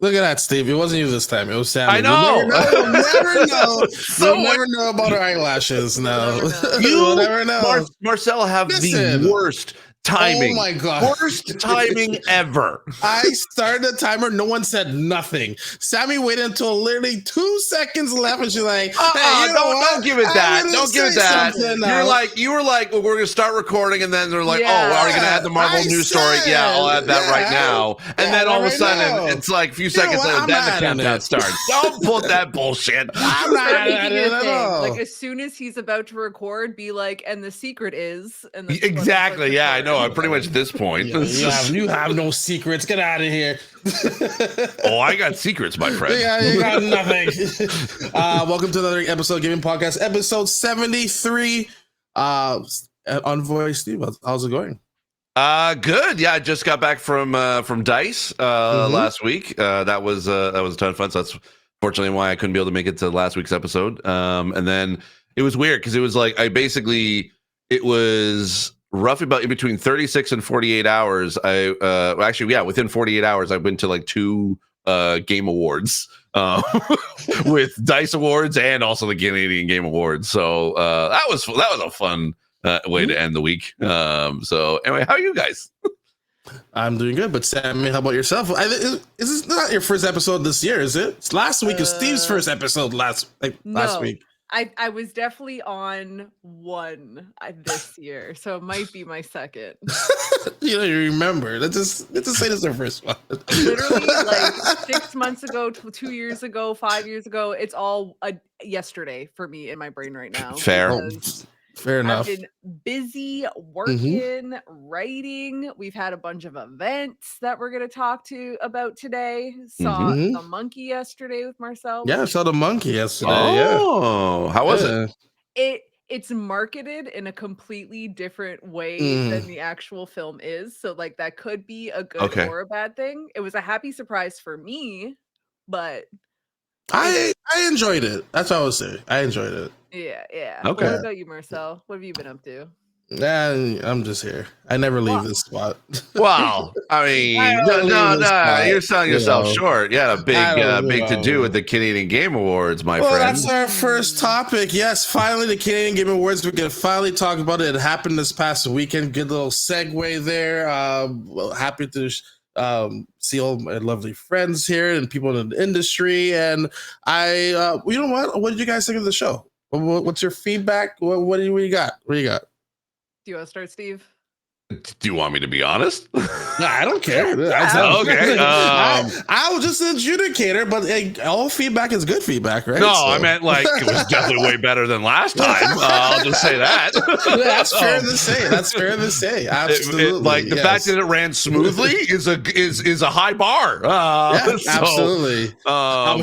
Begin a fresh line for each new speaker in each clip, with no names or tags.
Look at that, Steve. It wasn't you this time. It was Sammy.
I know.
We'll never know.
So
We'll never know about her eyelashes. No.
You,
We'll never know.
Marcel, have the worst timing.
Oh my God.
Worst timing ever.
I started the timer. No one said nothing. Sammy waited until literally 2 seconds left, and she's like, "Hey,
don't give it that. Don't give it that." You were like, well, we're gonna start recording, and then they're like, "Oh, are you gonna add the Marvel news story?" Yeah, I'll add that right now. And then all of a sudden, it's like a few seconds later, then the countdown starts. Don't put that bullshit.
I'm not making it a thing. Like as soon as he's about to record, be like, "And the secret is," and
exactly. Yeah, I know. I'm pretty much at this point.
You have no secrets. Get out of here.
Oh, I got secrets, my friend.
Yeah, you got nothing. Welcome to another episode of Gaming Podcast, episode 73. Envoy Steve, how's it going?
Good. Yeah, I just got back from DICE last week. That was a ton of fun. So that's fortunately why I couldn't be able to make it to last week's episode. And then it was weird because it was like it was roughly about in between 36 and 48 hours. Within 48 hours, I went to like 2 game awards with DICE Awards and also the Canadian Game Awards. So that was a fun way to end the week. So anyway, how are you guys?
I'm doing good, but Sammy, how about yourself? Is this not your first episode this year, is it? It's last week is Steve's first episode last week.
I was definitely on one this year, so it might be my second.
You remember. Let's just say this is the first one.
Literally, like 6 months ago, 2 years ago, 5 years ago, it's all yesterday for me in my brain right now.
Fair enough.
I've been busy working, writing. We've had a bunch of events that we're going to talk about today. Saw the monkey yesterday with Marcel.
Yeah, I saw the monkey yesterday.
Oh, how was it?
It's marketed in a completely different way than the actual film is. So like that could be a good or a bad thing. It was a happy surprise for me, but
I enjoyed it. That's what I would say. I enjoyed it.
Yeah.
Okay.
What about you, Marcel? What have you been up to?
I'm just here. I never leave this spot.
Well, I mean, no, you're selling yourself short. Yeah, a big to do with the Canadian Game Awards, my friend.
That's our first topic. Yes, finally the Canadian Game Awards. We can finally talk about it. It happened this past weekend. Good little segue there. Happy to see all my lovely friends here and people in the industry. And you know what? What did you guys think of the show? What's your feedback? What do you got? What do you got?
Do you want to start, Steve?
Do you want me to be honest?
No, I don't care.
Okay.
I was just an adjudicator, but all feedback is good feedback, right?
No, I meant like it was definitely way better than last time. I'll just say that.
That's fair to say. Absolutely.
The fact that it ran smoothly is a high bar.
Absolutely.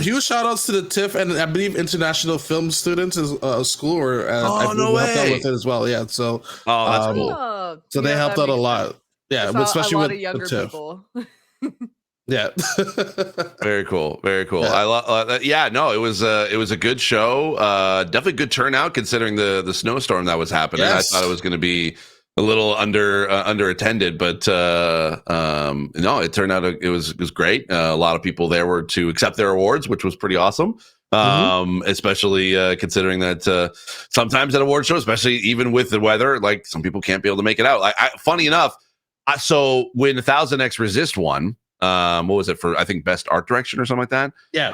Huge shout outs to the TIFF and I believe International Film Students is a school or
no way.
helped out with it as well. Yeah. So
that's cool.
So they helped out a lot. Yeah, especially with
younger people.
Yeah.
Very cool. Yeah. It was a good show. Definitely good turnout considering the snowstorm that was happening. Yes. I thought it was going to be a little under attended, but no, it turned out it was great. A lot of people there were to accept their awards, which was pretty awesome. Especially considering that sometimes at award shows, especially even with the weather, like some people can't be able to make it out. Funny enough, so when 1000X Resist won, what was it for? I think best art direction or something like that.
Yeah.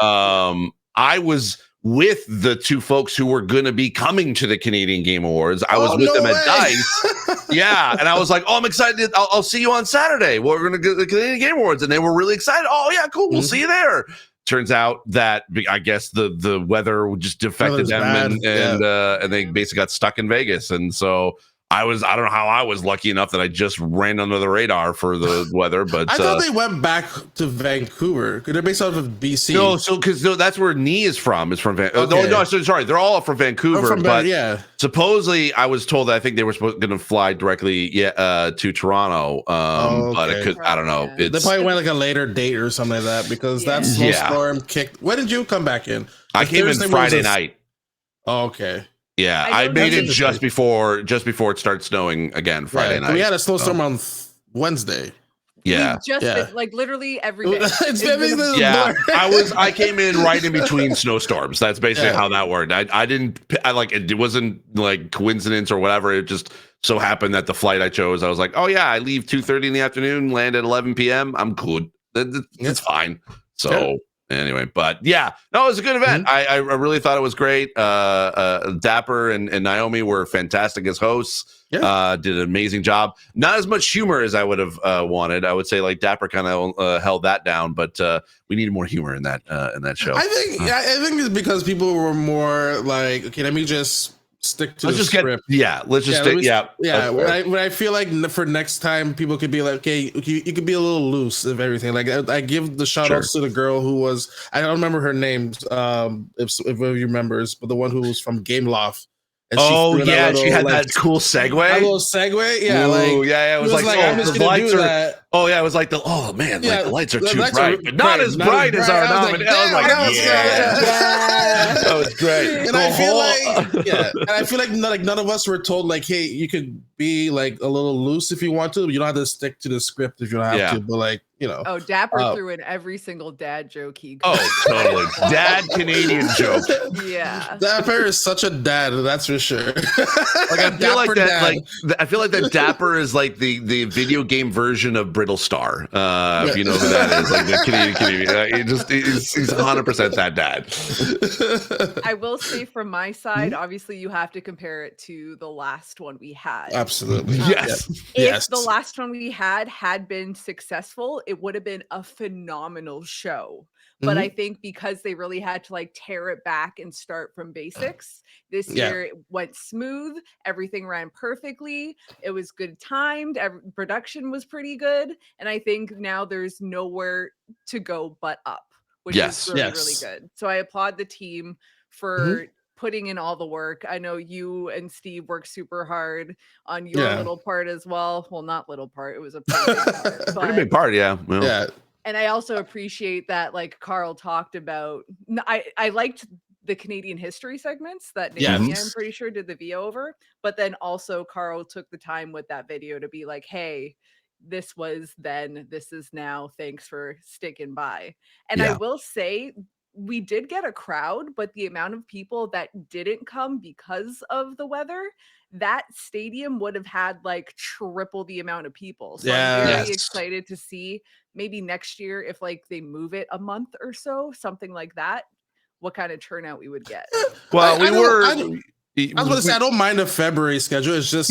I was with the 2 folks who were going to be coming to the Canadian Game Awards. I was with them at DICE. Yeah. And I was like, I'm excited. I'll see you on Saturday. We're going to go to the Canadian Game Awards. And they were really excited. Oh yeah, cool. We'll see you there. Turns out that I guess the weather just affected them and they basically got stuck in Vegas. And so I don't know how I was lucky enough that I just ran under the radar for the weather, but
I thought they went back to Vancouver. They're based out of BC.
No, so because that's where Nee is from. It's from sorry, they're all from Vancouver. Supposedly I was told that I think they were going to fly directly to Toronto. But it could, I don't know.
They probably went like a later date or something like that because that snowstorm kicked. When did you come back in?
I came in Friday night.
Oh, okay.
Yeah, I made it just before it started snowing again Friday night.
We had a snowstorm on Wednesday.
Yeah,
We've just been like literally every day.
Yeah, I came in right in between snowstorms. That's basically how that worked. It wasn't like coincidence or whatever. It just so happened that the flight I chose, I was like, oh yeah, I leave 2:30 in the afternoon, land at 11 p.m. I'm good. It's fine. So anyway, but yeah, no, it was a good event. I really thought it was great. Dapper and Naomi were fantastic as hosts. Did an amazing job. Not as much humor as I would have wanted. I would say like Dapper kind of held that down, but we needed more humor in that show.
I think it's because people were more like, okay, let me just stick to the script. But I feel like for next time, people could be like, okay, you could be a little loose of everything. Like I give the shout outs to the girl who was, I don't remember her name, if you remembers, but the one who was from Game Loft.
And she had that cool segue.
A little segue,
yeah. Ooh, it was like
I'm just gonna do that.
Oh yeah, it was like the lights are too bright, but not as bright as our nominee. That was great.
And I feel like none of us were told like, hey, you could be like a little loose if you want to. But you don't have to stick to the script if you don't have to. But like, you know.
Oh, Dapper threw in every single dad joke he could.
Oh, totally. Dad Canadian joke.
Yeah.
Dapper is such a dad, that's for sure.
Like I feel like that. Like I feel like that Dapper is like the video game version of Brittle Star. If you know who that is, like the Canadian. He's 100% that dad.
I will say from my side, obviously you have to compare it to the last one we had.
Absolutely.
If the last one we had been successful, it would have been a phenomenal show. But I think because they really had to like tear it back and start from basics, this year it went smooth. Everything ran perfectly. It was good timed. Production was pretty good. And I think now there's nowhere to go but up, which is really good. So I applaud the team for putting in all the work. I know you and Steve worked super hard on your little part as well. Well, not little part. It was a pretty big part.
Pretty big part, yeah. Well.
Yeah.
And I also appreciate that, like Carl talked about, I liked the Canadian history segments that Naomi, I'm pretty sure, did the VO over. But then also Carl took the time with that video to be like, hey, this was then, this is now. Thanks for sticking by. And I will say, we did get a crowd, but the amount of people that didn't come because of the weather, that stadium would have had like triple the amount of people. So I'm very excited to see maybe next year if like they move it a month or so, something like that, what kind of turnout we would get.
Well,
I was going to say, I don't mind the February schedule. It's just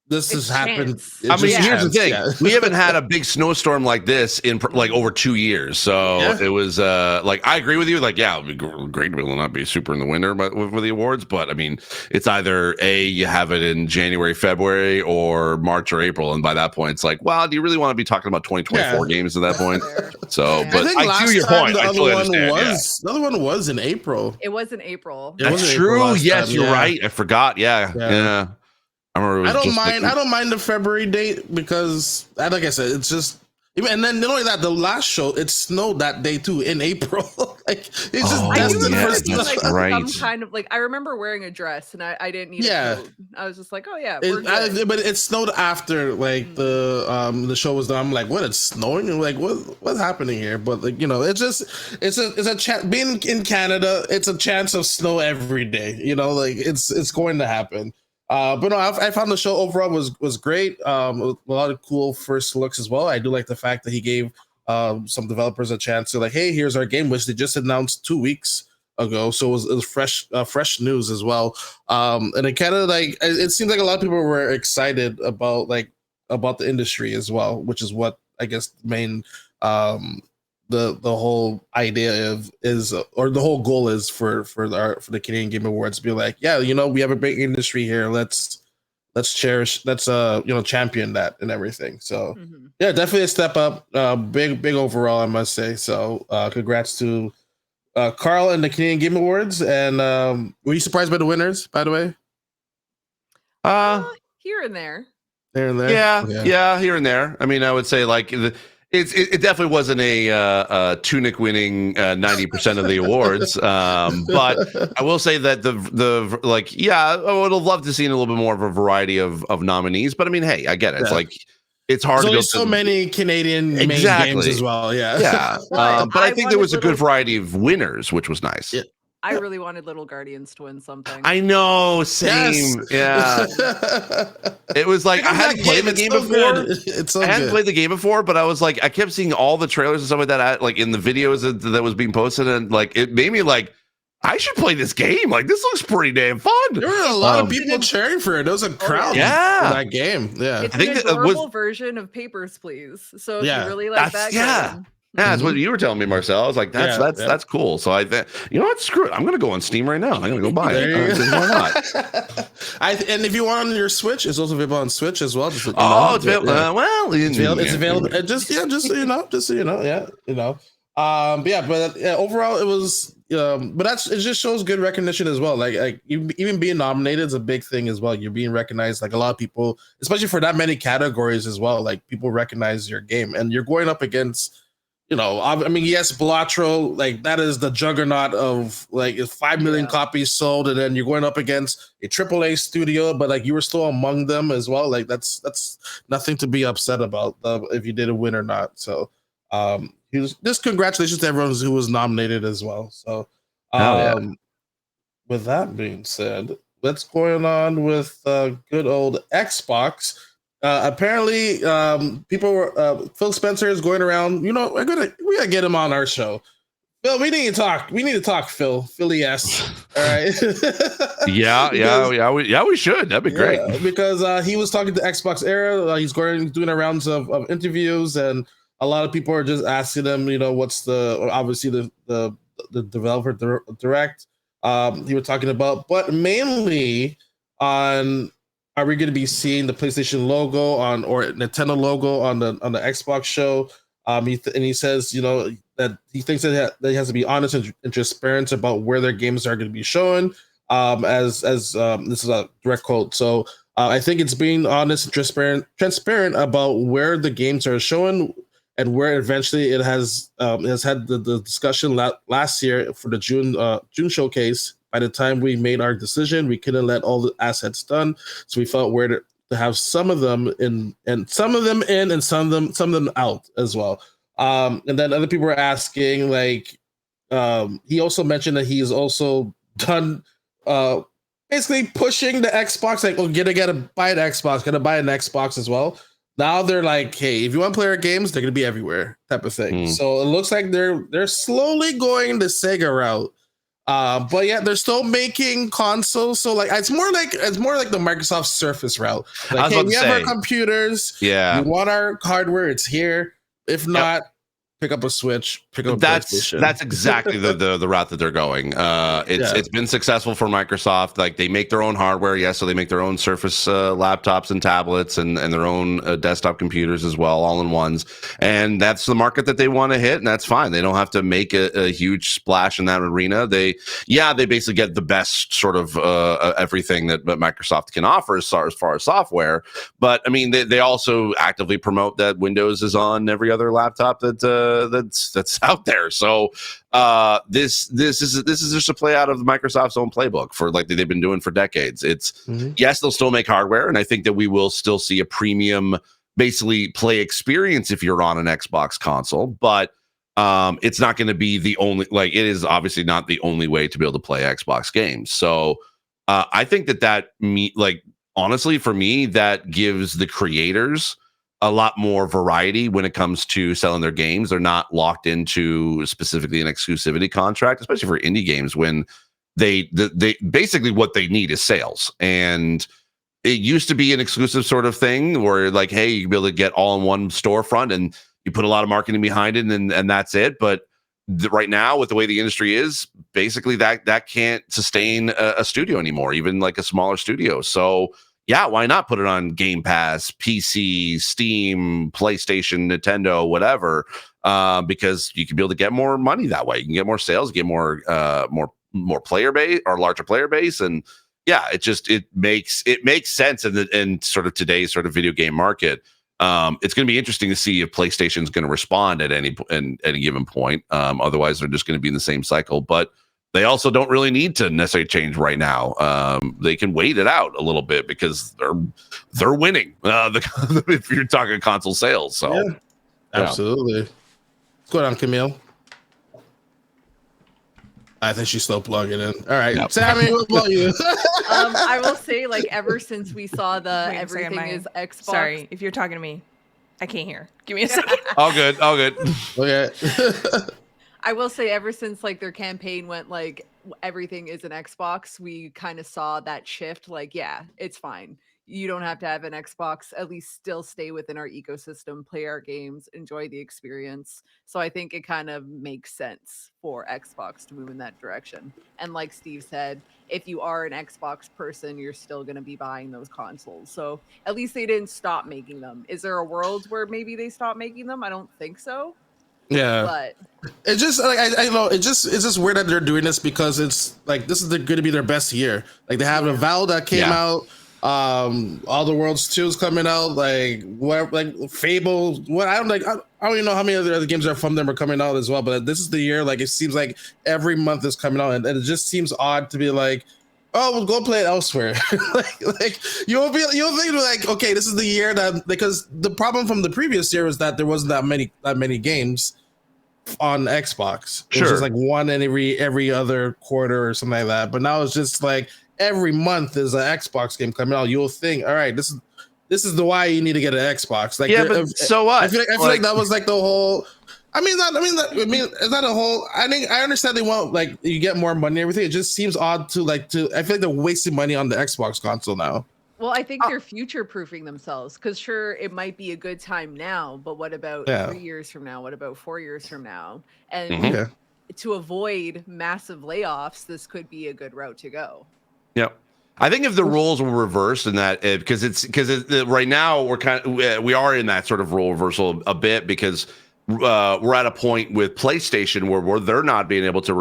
this has happened.
I mean, here's the thing: we haven't had a big snowstorm like this in like over 2 years. So it was like I agree with you. Like, yeah, it'd be great. It will not be super in the winter, but with the awards. But I mean, it's either you have it in January, February, or March or April, and by that point, it's like, well, do you really want to be talking about 2024 games at that point? So, but I see your point. I totally understand.
The other one was in April.
It was in April.
That's true. Yes, you're right. I forgot. Yeah. I
don't mind the February date because, like I said, it's just. And then not only that, the last show it snowed that day too in April. Like it's just
some kind of like I remember wearing a dress and I didn't need a coat. I was just like, oh yeah,
but it snowed after like the show was done. I'm like, what? It's snowing? And like, what's happening here? But like, you know, it's a chance. Being in Canada, it's a chance of snow every day. You know, like it's going to happen. But no, I found the show overall was great. A lot of cool first looks as well. I do like the fact that he gave some developers a chance to like, hey, here's our game, which they just announced 2 weeks ago. So it was fresh news as well. And in Canada, like it seems like a lot of people were excited about the industry as well, which is what I guess the main the whole idea or the whole goal is for the Canadian Game Awards to be like, yeah, you know, we have a big industry here. Let's cherish, champion that and everything. So definitely a step up. Big overall, I must say. So congrats to Carl and the Canadian Game Awards. And were you surprised by the winners, by the way?
Here and there.
Yeah, here and there. I mean, I would say like it definitely wasn't a tunic winning 90% of the awards, but I will say that I would have loved to see a little bit more of a variety of nominees. But I mean, hey, I get it. It's like it's hard
There's
to
only
build
so many Canadian main games as well. Yeah.
But I think there was a good variety of winners, which was nice.
Yeah.
I really wanted Little Guardians to win something.
I know, same.
Yes.
Yeah. It was like I hadn't played the game before.
It's so
I hadn't
good.
played the game before, but I was like, I kept seeing all the trailers and stuff like that, like in the videos that was being posted, and like it made me like, I should play this game. Like this looks pretty damn fun.
There were a lot of people cheering for it. There was a crowd for that game. Yeah,
it's an adorable version of Papers, Please. So if you really like that game.
Yeah, that's what you were telling me, Marcel. I was like, that's cool. So I think, you know what? Screw it. I'm going to go on Steam right now. I'm going to go buy it. Why not?
And if you want on your Switch, it's also available on Switch as well. Just,
it's available.
It's available. Just so you know. But overall, it was. But it just shows good recognition as well. Like you, even being nominated is a big thing as well. You're being recognized. Like a lot of people, especially for that many categories as well. Like people recognize your game, and you're going up against. I mean, yes, Balatro, like that is the juggernaut of like 5 million copies sold, and then you're going up against a AAA studio, but like you were still among them as well. Like that's nothing to be upset about if you did a win or not. So, just congratulations to everyone who was nominated as well. So, with that being said, what's going on with good old Xbox? Apparently, people were Phil Spencer is going around. We gotta get him on our show. Phil, we need to talk. We need to talk, Phil. Philly, yes. All right.
We should. That'd be great.
Because he was talking to Xbox Era. He's doing a rounds of interviews, and a lot of people are just asking him. What's obviously the developer direct. He was talking about, but mainly on. Are we going to be seeing the PlayStation logo or Nintendo logo on the Xbox show? He says, that he thinks that he has to be honest and transparent about where their games are going to be shown. As this is a direct quote. So I think it's being honest and transparent about where the games are shown and where eventually it has had the discussion last year for the June showcase. By the time we made our decision, we couldn't let all the assets done, so we felt where to have some of them in, and some of them in, and some of them out as well. And then other people were asking, like, he also mentioned that he's also done, basically pushing the Xbox, like, gotta buy an Xbox, gotta buy an Xbox as well. Now they're like, hey, if you want to play our games, they're gonna be everywhere, type of thing. So it looks like they're slowly going the Sega route. But yeah, they're still making consoles, so like it's more like the Microsoft Surface route. Like, hey, we have our computers.
Yeah,
we want our hardware. It's here. If not, pick up a Switch. Pick up.
That's exactly the route that they're going. It's been successful for Microsoft. Like they make their own hardware, so they make their own Surface laptops and tablets and their own desktop computers as well, all in ones. And that's the market that they want to hit, and that's fine. They don't have to make a huge splash in that arena. They basically get the best sort of everything that Microsoft can offer as far as software. But I mean, they also actively promote that Windows is on every other laptop that's out there. So this is just a play out of Microsoft's own playbook for like they've been doing for decades. It's yes, they'll still make hardware, and I think that we will still see a premium basically play experience if you're on an Xbox console, but it's not going to be the only, like it is obviously not the only way to be able to play Xbox games. So I think honestly, for me, that gives the creators a lot more variety when it comes to selling their games. They're not locked into specifically an exclusivity contract, especially for indie games, when they basically what they need is sales. And it used to be an exclusive sort of thing where like, hey, you can be able to get all in one storefront and you put a lot of marketing behind it and that's it. But right now, with the way the industry is, basically that can't sustain a studio anymore, even like a smaller studio. So yeah, why not put it on Game Pass, PC, Steam, PlayStation, Nintendo, whatever? Because you can be able to get more money that way. You can get more sales, get more player base or larger player base, and yeah, it makes sense in sort of today's sort of video game market. It's going to be interesting to see if PlayStation's going to respond at any given point. Otherwise, they're just going to be in the same cycle. But they also don't really need to necessarily change right now. They can wait it out a little bit because they're winning. If you're talking console sales, so
absolutely. What's going on, Camille? I think she's still plugging in. All right, yep. Sammy, what about you?
I will say, like, ever since we saw the everything is Xbox.
Sorry, if you're talking to me, I can't hear. Give me a second.
All good.
Okay.
I will say, ever since like their campaign went like everything is an Xbox, we kind of saw that shift. Like, yeah, it's fine. You don't have to have an Xbox, at least still stay within our ecosystem, play our games, enjoy the experience. So I think it kind of makes sense for Xbox to move in that direction. And like Steve said, if you are an Xbox person, you're still going to be buying those consoles. So at least they didn't stop making them. Is there a world where maybe they stop making them? I don't think so.
Yeah,
but
it's just like I know it's just weird that they're doing this because it's like this is going to be their best year. Like they have Avowed that came out. All the Worlds 2 is coming out, like what, like Fable. What I don't even know how many other games are from them are coming out as well. But this is the year. Like it seems like every month is coming out, and it just seems odd to be like, oh, we'll go play it elsewhere. like you'll think like, okay, this is the year that, because the problem from the previous year was that there wasn't that many games on Xbox. It was just like one in every other quarter or something like that. But now it's just like every month is an Xbox game coming out. You'll think, all right, this is the why you need to get an Xbox. Like,
yeah, but so what?
I feel like that was like the whole. I mean, it's not a whole. I think I understand they want like you get more money and everything. It just seems odd to I feel like they're wasting money on the Xbox console now.
Well, I think they're future-proofing themselves because sure, it might be a good time now, but what about 3 years from now? What about 4 years from now? And to avoid massive layoffs, this could be a good route to go.
Yep. I think if the roles were reversed in that, because right now we are in that sort of role reversal a bit because we're at a point with PlayStation where they're not being able to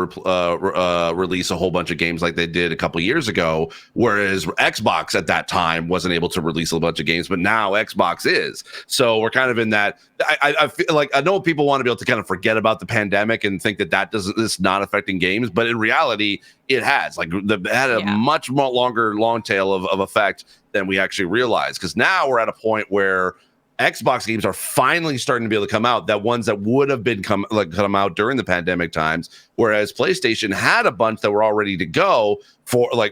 release a whole bunch of games like they did a couple years ago, whereas Xbox at that time wasn't able to release a bunch of games, but now Xbox is. So we're kind of in that. I feel like I know people want to be able to kind of forget about the pandemic and think that it's not affecting games, but in reality, it has. Like it had a much more long tail of effect than we actually realized. Because now we're at a point where Xbox games are finally starting to be able to come out, that ones that would have been come out during the pandemic times, whereas PlayStation had a bunch that were all ready to go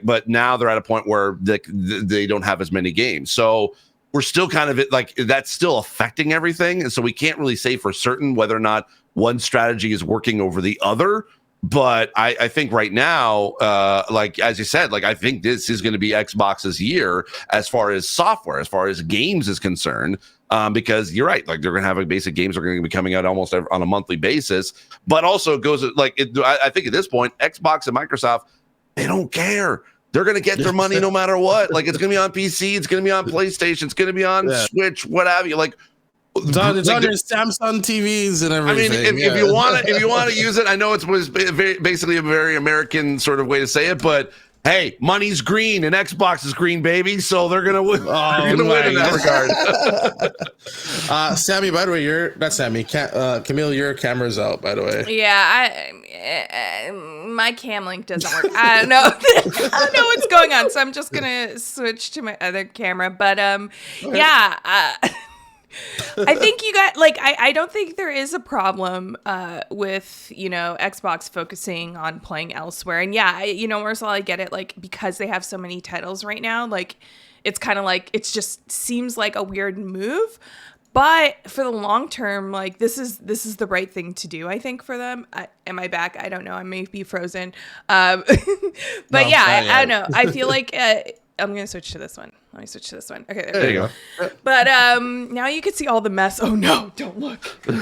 but now they're at a point where they don't have as many games. So we're still kind of like that's still affecting everything. And so we can't really say for certain whether or not one strategy is working over the other. But I think right now, like as you said, like I think this is going to be Xbox's year as far as software, as far as games is concerned. Because you're right, like they're going to have basic games are going to be coming out almost on a monthly basis. But also it goes I think at this point, Xbox and Microsoft, they don't care. They're going to get their money no matter what. Like it's going to be on PC, it's going to be on PlayStation, it's going to be on Switch, what have you. Like
it's on your Samsung TVs and everything.
I mean, if you want to use it, I know it's basically a very American sort of way to say it, but hey, money's green and Xbox is green, baby. So they're gonna win. They're gonna win in that
regard. Sammy, by the way, you're not Sammy. Camille, your camera's out. By the way.
Yeah, my cam link doesn't work. I don't know. I don't know what's going on, so I'm just gonna switch to my other camera. But I think you got I don't think there is a problem with Xbox focusing on playing elsewhere. And Marcel, I get it, like because they have so many titles right now, like it's kind of like it just seems like a weird move. But for the long term, like this is the right thing to do, I think, for them. Am I back? I don't know. I may be frozen. But I don't know. I feel like I'm going to switch to this one. Let me switch to this one. Okay,
there you go.
But now you can see all the mess. Oh no, don't look.
But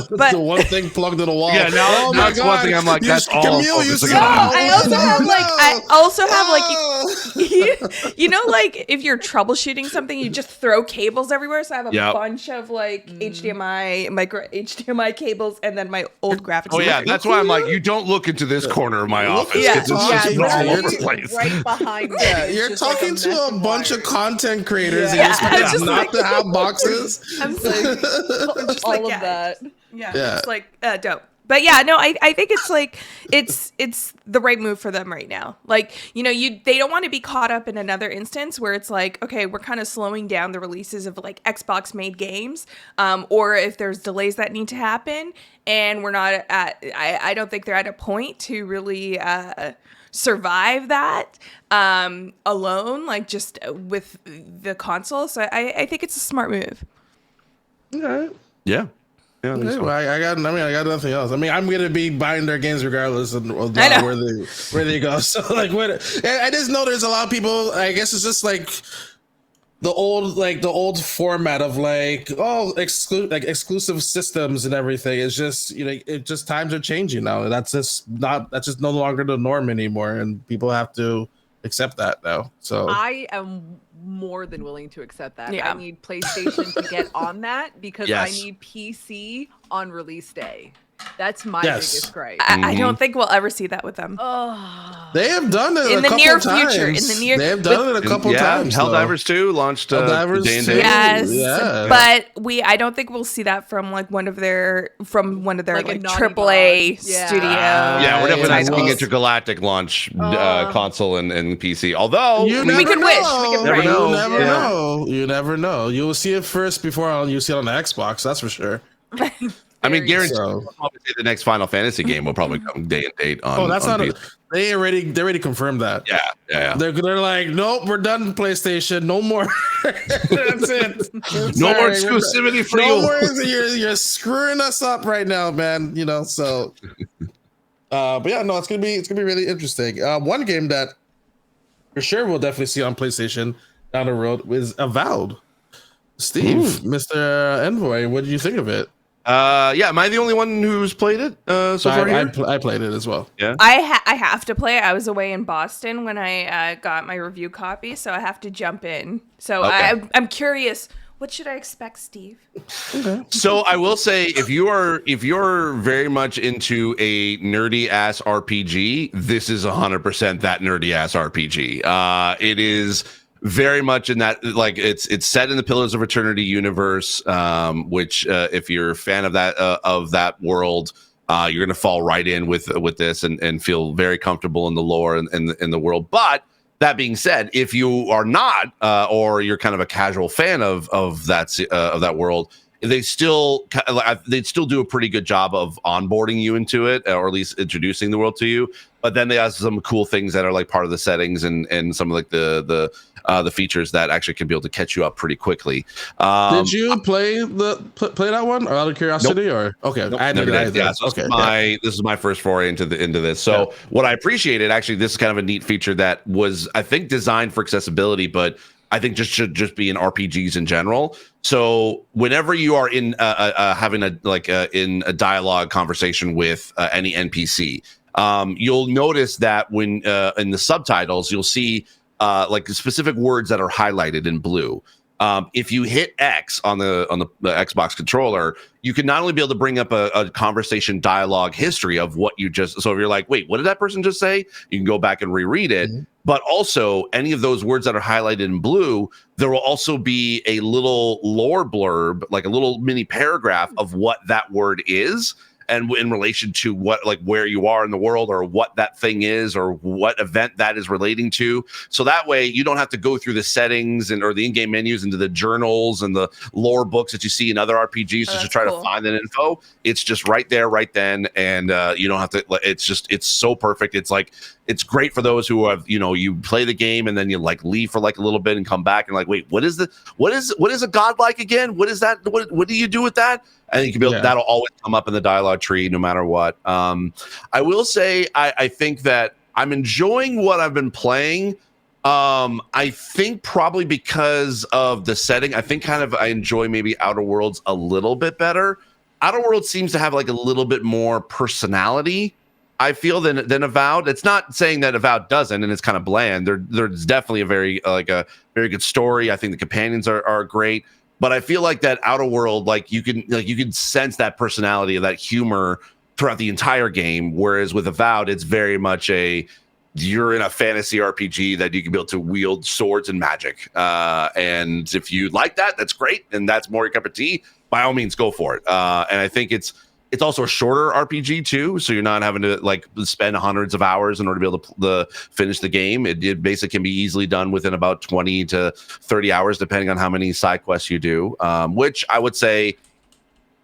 the one thing plugged to the wall.
Yeah, that's one thing I'm like, that's all.
I also have like if you're troubleshooting something, you just throw cables everywhere. So I have a bunch of like HDMI, micro HDMI cables, and then my old graphics.
Oh yeah, that's why I'm like, you don't look into this corner of my office. It's just all over the place.
Right behind.
Yeah, you're talking to a bunch of content creators, and you're supposed not to have boxes.
I'm just
all of that.
Yeah. It's like, don't. But yeah, no, I think it's like it's the right move for them right now. Like, you know, they don't want to be caught up in another instance where it's like, okay, we're kind of slowing down the releases of like Xbox made games, or if there's delays that need to happen, and we're not at. I don't think they're at a point to really survive that alone, like just with the console. So I think it's a smart move.
Yeah.
Yeah. Yeah,
I got nothing else. I mean, I'm gonna be buying their games regardless of where they go. So like, I just know there's a lot of people. I guess it's just like the old format of like exclusive systems and everything. It's just, you know, it just times are changing now. That's just no longer the norm anymore, and people have to accept that now. So
I am more than willing to accept that.
Yeah.
I need PlayStation to get on that because
Yes.
I need PC on release day. That's my biggest gripe.
I don't think we'll ever see that with them.
Oh,
they have done it
In
a
the
couple
near
times.
future, in the near-
they have done it a couple times.
Helldivers 2 launched
Helldivers
day and
2.
date.
Yes,
Yeah.
but I don't think we'll see that from one of their
Like a
like
Naughty
AAA
Dog. Yeah.
studio.
Yeah, we're definitely not seeing
well-
intergalactic launch console and PC. Although
You
I mean,
never
We could
know.
wish, we could
Never
pray.
know.
You never
Yeah.
know. You never know. You will see it first before you see it on the Xbox. That's for sure.
I mean, guaranteed.
So-
We'll probably say the next Final Fantasy game will probably come day and date on.
Oh, that's
on
not.
PC.
They already confirmed that.
Yeah.
They're like, nope, we're done. PlayStation, no more. That's it.
No more
Sorry, we're
exclusivity for
no
you.
more. You're screwing us up right now, man. You know. So, but yeah, no, it's gonna be really interesting. One game that for sure we'll definitely see on PlayStation down the road is Avowed. Steve, Mr. Envoy, what did you think of it?
Yeah. Am I the only one who's played it so far here?
I played it as well.
Yeah.
I have to play it. I was away in Boston when I got my review copy, so I have to jump in. So
Okay.
I'm curious. What should I expect, Steve?
So I will say, if you're very much into a nerdy ass RPG, this is 100% that nerdy ass RPG. It is very much in that, like, it's set in the Pillars of Eternity universe, which if you're a fan of that world, you're gonna fall right in with this and feel very comfortable in the lore and in the world. But that being said, if you are not, or you're kind of a casual fan of that world, they'd still do a pretty good job of onboarding you into it, or at least introducing the world to you. But then they have some cool things that are like part of the settings and some of like the features that actually can be able to catch you up pretty quickly.
Did you play that one, or out of curiosity, or okay?
Nope,
I
never
didn't
did.
either.
Yeah, so
Okay.
this is my first foray into this. So what I appreciated, actually, this is kind of a neat feature that was, I think, designed for accessibility, but I think should just be in RPGs in general. So whenever you are in having in a dialogue conversation with any NPC, you'll notice that when in the subtitles you'll see like specific words that are highlighted in blue. If you hit X on the Xbox controller, you can not only be able to bring up a conversation dialogue history of what you just. So if you're like, wait, what did that person just say? You can go back and reread it. Mm-hmm. But also, any of those words that are highlighted in blue, there will also be a little lore blurb, like a little mini paragraph of what that word is, and in relation to what, like, where you are in the world, or what that thing is, or what event that is relating to. So that way you don't have to go through the settings or the in-game menus into the journals and the lore books that you see in other RPGs to try to find that info. It's just right there, right then. And you don't have to, it's so perfect. It's like, it's great for those who have, you play the game and then you like leave for like a little bit and come back and like, wait, what is a god like again? What is that? What do you do with that? And you can be able, that'll always come up in the dialogue tree no matter what. I will say, I think that I'm enjoying what I've been playing. I think probably because of the setting, I think I enjoy maybe Outer Worlds a little bit better. Outer Worlds seems to have like a little bit more personality, I feel, than Avowed. It's not saying that Avowed doesn't, and it's kind of bland. There's definitely a very good story. I think the companions are great, but I feel like that Outer World, you can sense that personality of that humor throughout the entire game. Whereas with Avowed, it's very much you're in a fantasy RPG that you can be able to wield swords and magic. And if you like that, that's great, and that's more your cup of tea. By all means, go for it. And I think it's It's also a shorter RPG too, so you're not having to like spend hundreds of hours in order to be able to finish the game. It basically can be easily done within about 20 to 30 hours, depending on how many side quests you do. Which I would say,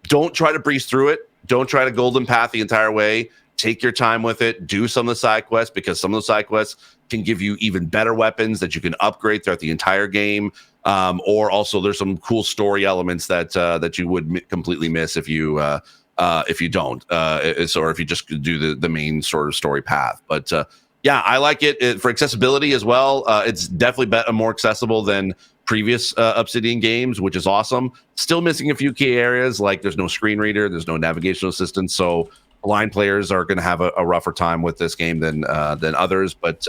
don't try to breeze through it. Don't try to golden path the entire way. Take your time with it. Do some of the side quests, because some of the side quests can give you even better weapons that you can upgrade throughout the entire game. Or also there's some cool story elements that you would completely miss if you don't, or if you just do the main sort of story path. But yeah, I like it for accessibility as well. It's definitely more accessible than previous Obsidian games, which is awesome. Still missing a few key areas, like there's no screen reader, there's no navigational assistance, so blind players are going to have a rougher time with this game than others. But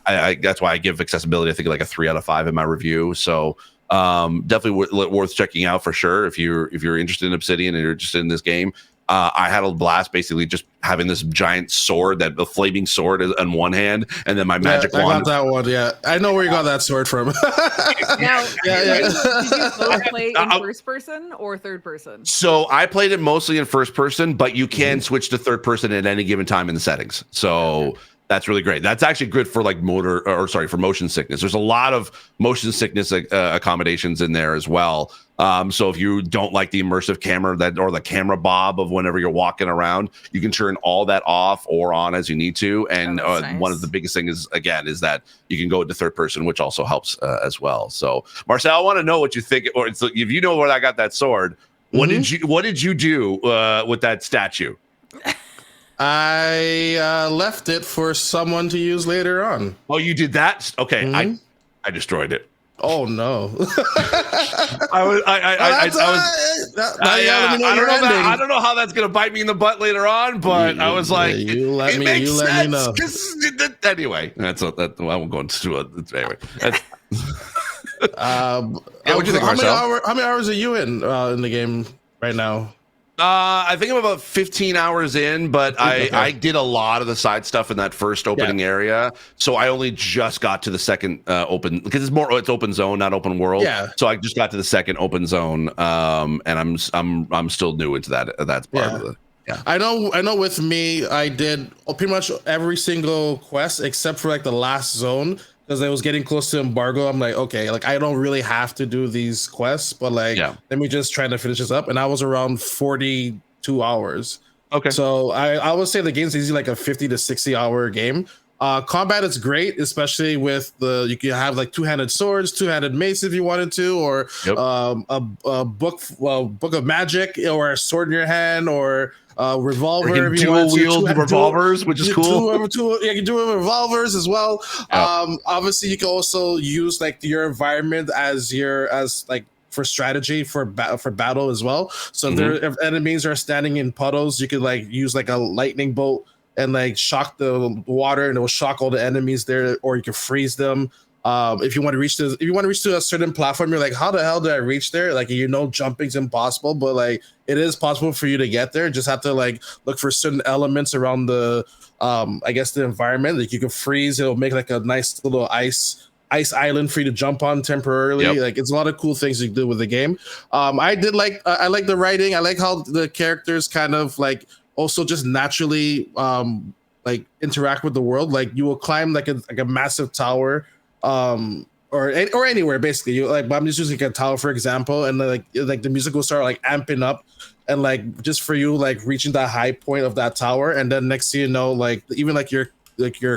I that's why I give accessibility, I think, like a 3 out of 5 in my review. So definitely worth checking out for sure if you're interested in Obsidian and you're interested in this game. I had a blast basically just having this giant sword, the flaming sword on one hand, and then my magic wand.
I got that one. Yeah, I know where you got that sword from.
Now, did you both play in first person or third person?
So I played it mostly in first person, but you can switch to third person at any given time in the settings. So that's really great. That's actually good for like for motion sickness. There's a lot of motion sickness accommodations in there as well. So if you don't like the immersive camera or the camera bob of whenever you're walking around, you can turn all that off or on as you need to. And nice. One of the biggest things is that you can go into third person, which also helps as well. So Marcel, I want to know what you think, or if you know where I got that sword, what did you do with that statue?
I left it for someone to use later on.
Oh, you did that? Okay, I destroyed it.
Oh no!
I don't know how that's gonna bite me in the butt later on, but I was like,
you let me know.
Anyway, I won't go into it. Anyway,
what you think, Marcel? How many hours are you in the game right now?
I think I'm about 15 hours in, but I did a lot of the side stuff in that first opening area. So I only just got to the second open, because it's open zone, not open world. Yeah. So I just got to the second open zone, and I'm still new into that. That's part of it. Yeah.
I know. With me, I did pretty much every single quest except for like the last zone. Because I was getting close to embargo, I'm like, okay, like I don't really have to do these quests, but like, let me just try to finish this up. And I was around 42 hours. Okay. So I would say the game's easy, like a 50 to 60 hour game. Combat is great, especially with you can have like two-handed swords, two-handed mace if you wanted to, or a book of magic, or a sword in your hand, or revolver.
Dual wield revolvers, which is cool.
You can do revolvers as well. Obviously, you can also use like your environment as for strategy for battle as well. So if enemies are standing in puddles, you could like use like a lightning bolt and like shock the water, and it will shock all the enemies there, or you can freeze them. If you want to reach to a certain platform, you're like, how the hell did I reach there? Like, jumping's impossible, but like it is possible for you to get there. Just have to like look for certain elements around the the environment. Like you can freeze, it'll make like a nice little ice island for you to jump on temporarily. Like it's a lot of cool things you can do with the game. I like the writing. I like how the characters kind of like also just naturally like interact with the world. Like you will climb like a massive tower or anywhere basically. You like, I'm just using a tower for example, and like the music will start like amping up, and like just for you like reaching that high point of that tower, and then next thing you know, like even like your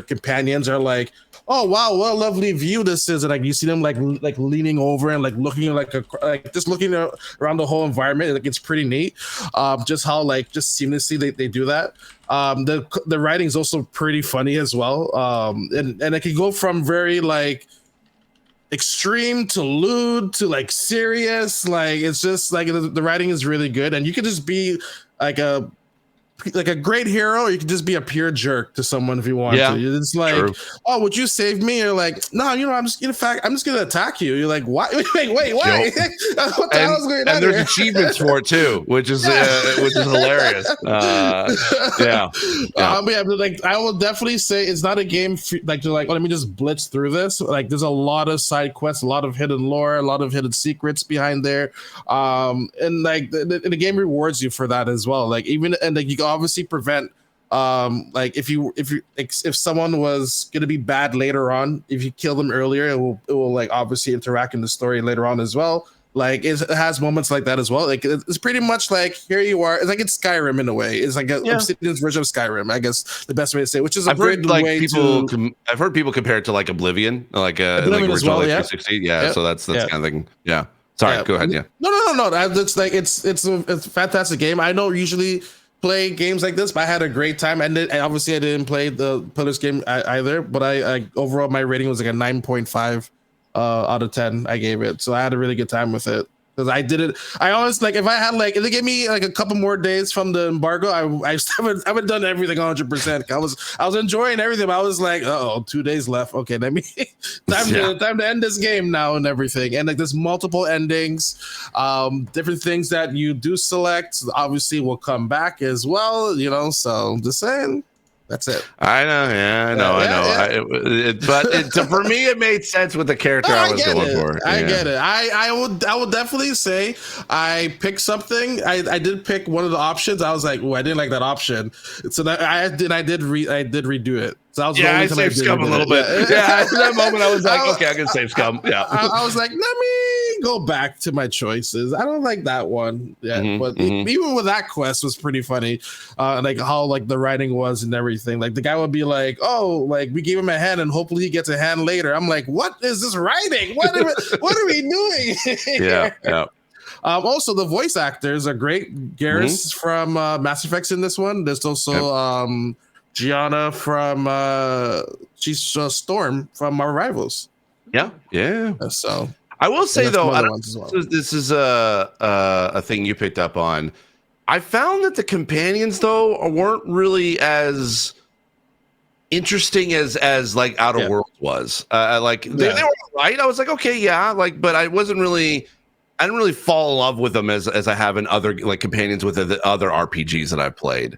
companions are like, oh wow, what a lovely view this is, and like you see them like leaning over and like looking just looking around the whole environment. Like it's pretty neat, just how like just seamlessly they do that. The writing is also pretty funny as well, and it can go from very like extreme to lewd to like serious. Like it's just like the writing is really good, and you can just be like like a great hero, or you can just be a pure jerk to someone if you want to. It's like, true. Oh, would you save me? You're like, no, I'm just gonna attack you. You're like, why? Wait, why? What the hell is going on?
And there's achievements for it too, which is hilarious.
Like I will definitely say it's not a game like to like, let me just blitz through this. Like there's a lot of side quests, a lot of hidden lore, a lot of hidden secrets behind there, and like the game rewards you for that as well. Like even and like you can obviously prevent like if someone was gonna be bad later on, if you kill them earlier, it will like obviously interact in the story later on as well. Like it has moments like that as well. Like it's pretty much like here you are. It's like it's Skyrim in a way. It's like Obsidian's version of Skyrim, I guess the best way to say it, which is I've heard
people compare it to like Oblivion, like
Oblivion as well,
360. Yeah, so that's kind of thing. Yeah. Sorry, go ahead. Yeah.
No. It's like it's a fantastic game. I don't usually play games like this, but I had a great time. And obviously I didn't play the Pillars game either, but I overall my rating was like a 9.5 out of 10. I gave it, so I had a really good time with it. Because I did it. I honestly like if they gave me like a couple more days from the embargo, I haven't done everything 100%. I was enjoying everything, but I was like, 2 days left. Okay, let me time to end this game now and everything. And like there's multiple endings, different things that you do select obviously will come back as well. So I'm just saying. That's it.
I know. Yeah, I know. But for me, it made sense with the character I was going for.
I get it. I would definitely say I picked something. I did pick one of the options. I was like, I didn't like that option. So that I did redo it. So I
saved Scum a little bit. Yeah, at that moment I was like, okay, I can save Scum. Yeah.
I was like, let me go back to my choices. I don't like that one. Yeah, but even with that quest was pretty funny. Like how like the writing was and everything. Like the guy would be like, like we gave him a hand and hopefully he gets a hand later. I'm like, what is this writing? What are we doing?
Yeah.
Also, the voice actors are great. Garrus from Mass Effect's in this one. There's also Gianna from she's Storm from Marvel Rivals.
Yeah.
So
I will say though, this is a thing you picked up on. I found that the companions though weren't really as interesting as like Outer Worlds was. They were right. I was like, okay, but I didn't really fall in love with them as I have in other like companions with the other RPGs that I've played.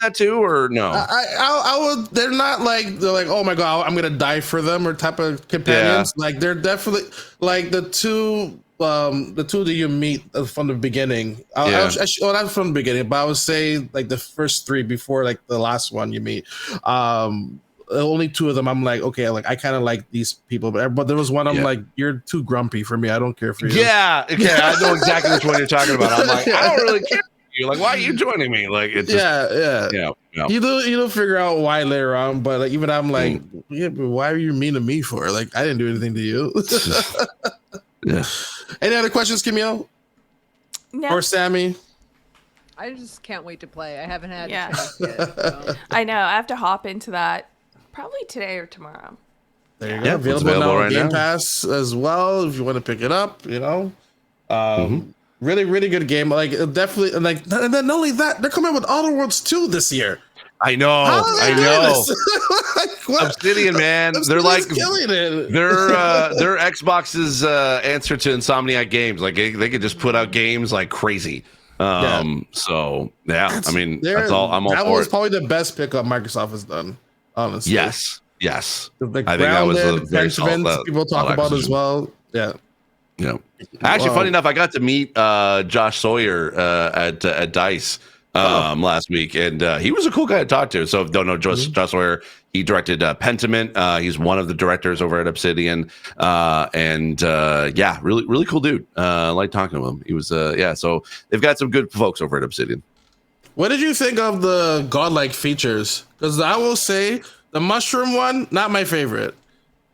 That too, or no?
I would. They're like, oh my god, I'm gonna die for them or type of companions. Like they're definitely like the two that you meet from the beginning. Not from the beginning, but I would say like the first three before like the last one you meet. Only two of them I'm like, okay, like I kind of like these people, but there was one I'm like, you're too grumpy for me. I don't care for you.
Yeah, okay, I know exactly which one you're talking about. I'm like, I don't really care. You're like, why are you joining me? Like, it's just,
You don't figure out why later on, but like, even I'm like, but why are you mean to me for? Like, I didn't do anything to you. Any other questions, Camille?
No.
Or Sammy?
I just can't wait to play. I haven't had a chance yet. So.
I know. I have to hop into that probably today or tomorrow.
There you go. Available now on Game Pass as well if you want to pick it up. Really, really good game. Like definitely, like, and then not only that, they're coming with Outer Worlds 2 this year.
I know. Like, Obsidian, man, they're like
killing it.
They're Xbox's answer to Insomniac Games. Like they could just put out games like crazy. So I mean, that's all. I'm all for it. That was
probably the best pickup Microsoft has done. Honestly,
yes.
The I think that was a very solid. People talk about as well. Yeah.
Actually, funny enough, I got to meet Josh Sawyer at DICE last week, and he was a cool guy to talk to. So, don't know Josh Sawyer. He directed Pentiment. He's one of the directors over at Obsidian, and really, really cool dude. I like talking to him. He was So they've got some good folks over at Obsidian.
What did you think of the godlike features? Because I will say the mushroom one, not my favorite.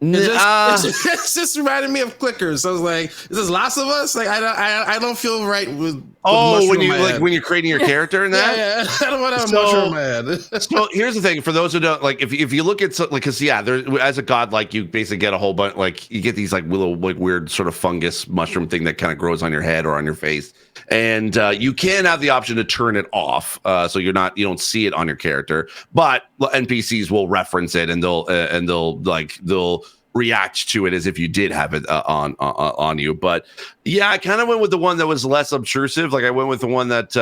It's just reminded me of clickers. I was like, is this Last of Us? Like I don't feel right with
when you when you're creating your character and that.
Yeah, I don't want to have a mushroom in my head.
So here's the thing: for those who don't like, if you look at because there as a god, like you basically get a whole bunch, like you get these like little like weird sort of fungus mushroom thing that kind of grows on your head or on your face, and you can have the option to turn it off, so you don't see it on your character, but NPCs will reference it and they'll react to it as if you did have it on you. But yeah, I kind of went with the one that was less obtrusive. Like I went with the one that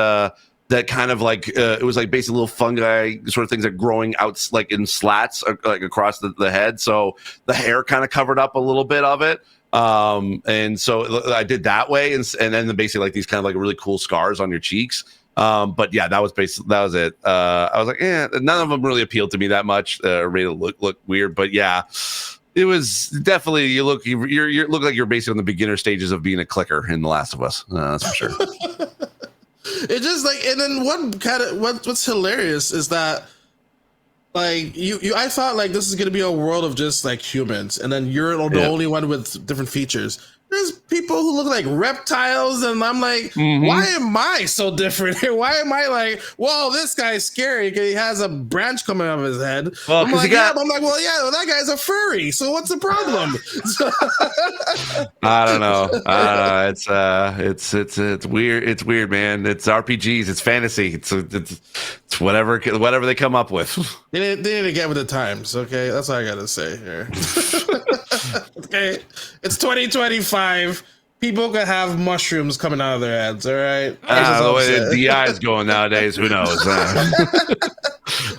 kind of like it was like basically little fungi sort of things that growing out like in slats like across the head, so the hair kind of covered up a little bit of it. And so I did that way, and then basically like these kind of like really cool scars on your cheeks. But yeah, that was it. I was like, none of them really appealed to me that much. Made it look weird, but yeah. It was definitely you look like you're basically on the beginner stages of being a clicker in The Last of Us. That's for sure.
It just like, and then what's hilarious is that like I thought like this is gonna be a world of just like humans, and then you're the only one with different features. There's people who look like reptiles, and I'm like, why am I so different here? Why am I like, whoa, this guy's scary because he has a branch coming out of his head?
Well,
I'm like, that guy's a furry. So what's the problem?
I don't know. It's weird. It's weird, man. It's RPGs. It's fantasy. It's whatever they come up with.
They need to get with the times. Okay, that's all I gotta say here. Okay, it's 2025. People can have mushrooms coming out of their heads. All right.
The way the DI is going nowadays, who knows?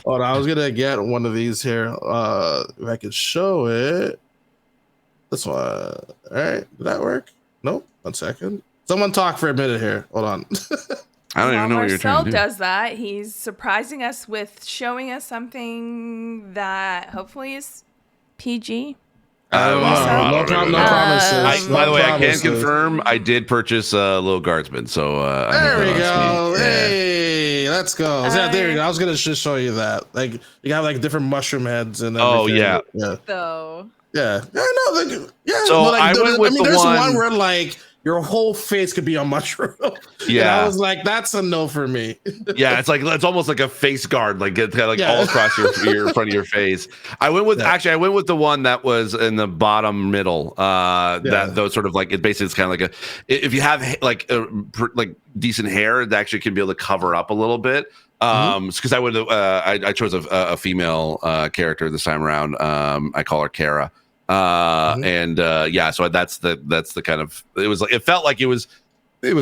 Hold on, I was gonna get one of these here. If I could show it. This one. All right, did that work? Nope. 1 second. Someone talk for a minute here. Hold on.
I don't even know what you're trying to do.
Marcel does that. He's surprising us with showing us something that hopefully is PG.
No promises.
By the way, I can confirm I did purchase a little guardsman. So
there we go. Hey, let's go. There you go. I was gonna just show you that. Like you got like different mushroom heads and everything.
yeah.
So
Yeah.
So I went with
there's one where like your whole face could be a mushroom.
Yeah.
And I was like, that's a no for me.
Yeah, it's almost like a face guard, like it's kind of like all across your front of your face. I went with the one that was in the bottom middle. That those sort of like it basically it's kind of like if you have like decent hair, it actually can be able to cover up a little bit. Because I chose a female character this time around. I call her Kara. So that's the kind of it felt like it was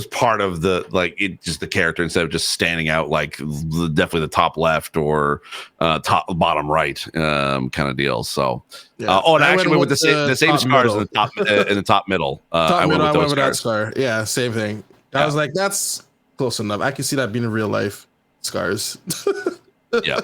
part of the character instead of just standing out like definitely the top left or bottom right kind of deal. So and I actually went with the same scars in the top middle.
I went with that scar. Yeah, same thing. I was like, that's close enough. I can see that being in real life scars.
Yeah.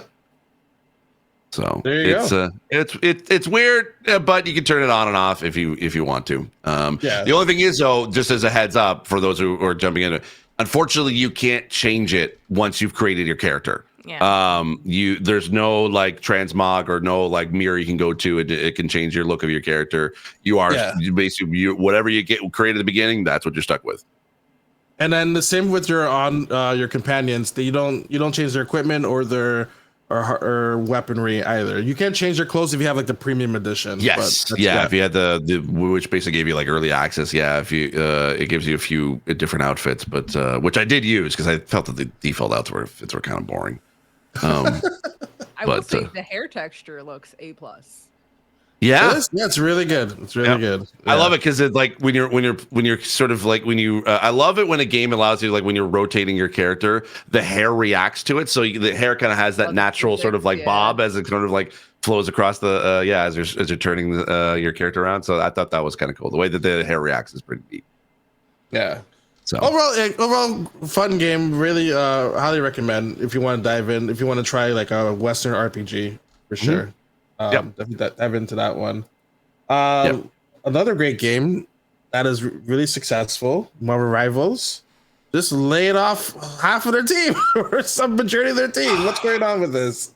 So
go.
It's weird, but you can turn it on and off if you want to. The only thing is though, just as a heads up for those who are jumping into it, unfortunately you can't change it once you've created your character.
Yeah.
There's no like transmog or no like mirror you can go to. It can change your look of your character. You basically whatever you get created at the beginning, that's what you're stuck with.
And then the same with your companions. You don't change their equipment or their or weaponry either. You can't change their clothes if you have like the premium edition.
Yes, if you had the which basically gave you like early access. Yeah, if you it gives you a few different outfits, but which I did use because I felt that the default outfits were kind of boring. I
will say the hair texture looks A+.
Yeah,
it's really good. It's really good.
I love it because it's like when you're sort of like when you. I love it when a game allows you like when you're rotating your character, the hair reacts to it. So the hair kind of has that natural sort of like bob as it sort of like flows across the as you're turning your character around. So I thought that was kind of cool. The way that the hair reacts is pretty neat.
Yeah.
So
overall fun game. Really highly recommend if you want to dive in. If you want to try like a Western RPG for sure. Dive into that one. Another great game that is really successful, Marvel Rivals, just laid off half of their team or some majority of their team. What's going on with this?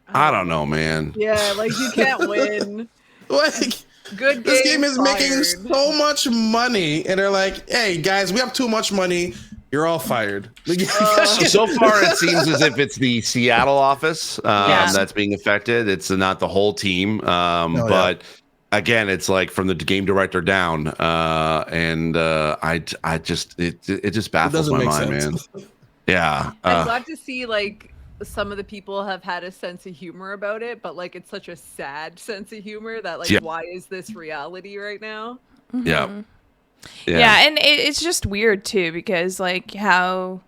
I don't know, man.
Yeah, like you can't win.
Like
Good
This game is
fired.
making so much money, and they're like, "Hey guys, we have too much money. You're all fired."
So far, it seems as if it's the Seattle office that's being affected. It's not the whole team, but again, it's like from the game director down, and I just it just baffles my mind, man. Yeah,
I'm glad to see like some of the people have had a sense of humor about it, but like it's such a sad sense of humor that like why is this reality right now?
Yeah.
Yeah, and it's just weird too because like how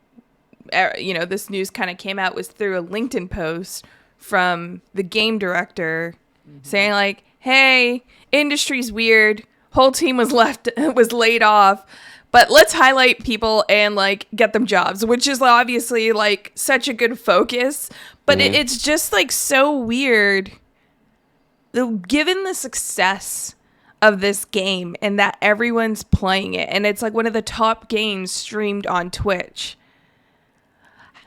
this news kind of came out was through a LinkedIn post from the game director saying like, "Hey, industry's weird. Whole team was laid off, but let's highlight people and like get them jobs," which is obviously like such a good focus, but it's just like so weird given the success of this game and that everyone's playing it, and it's like one of the top games streamed on Twitch.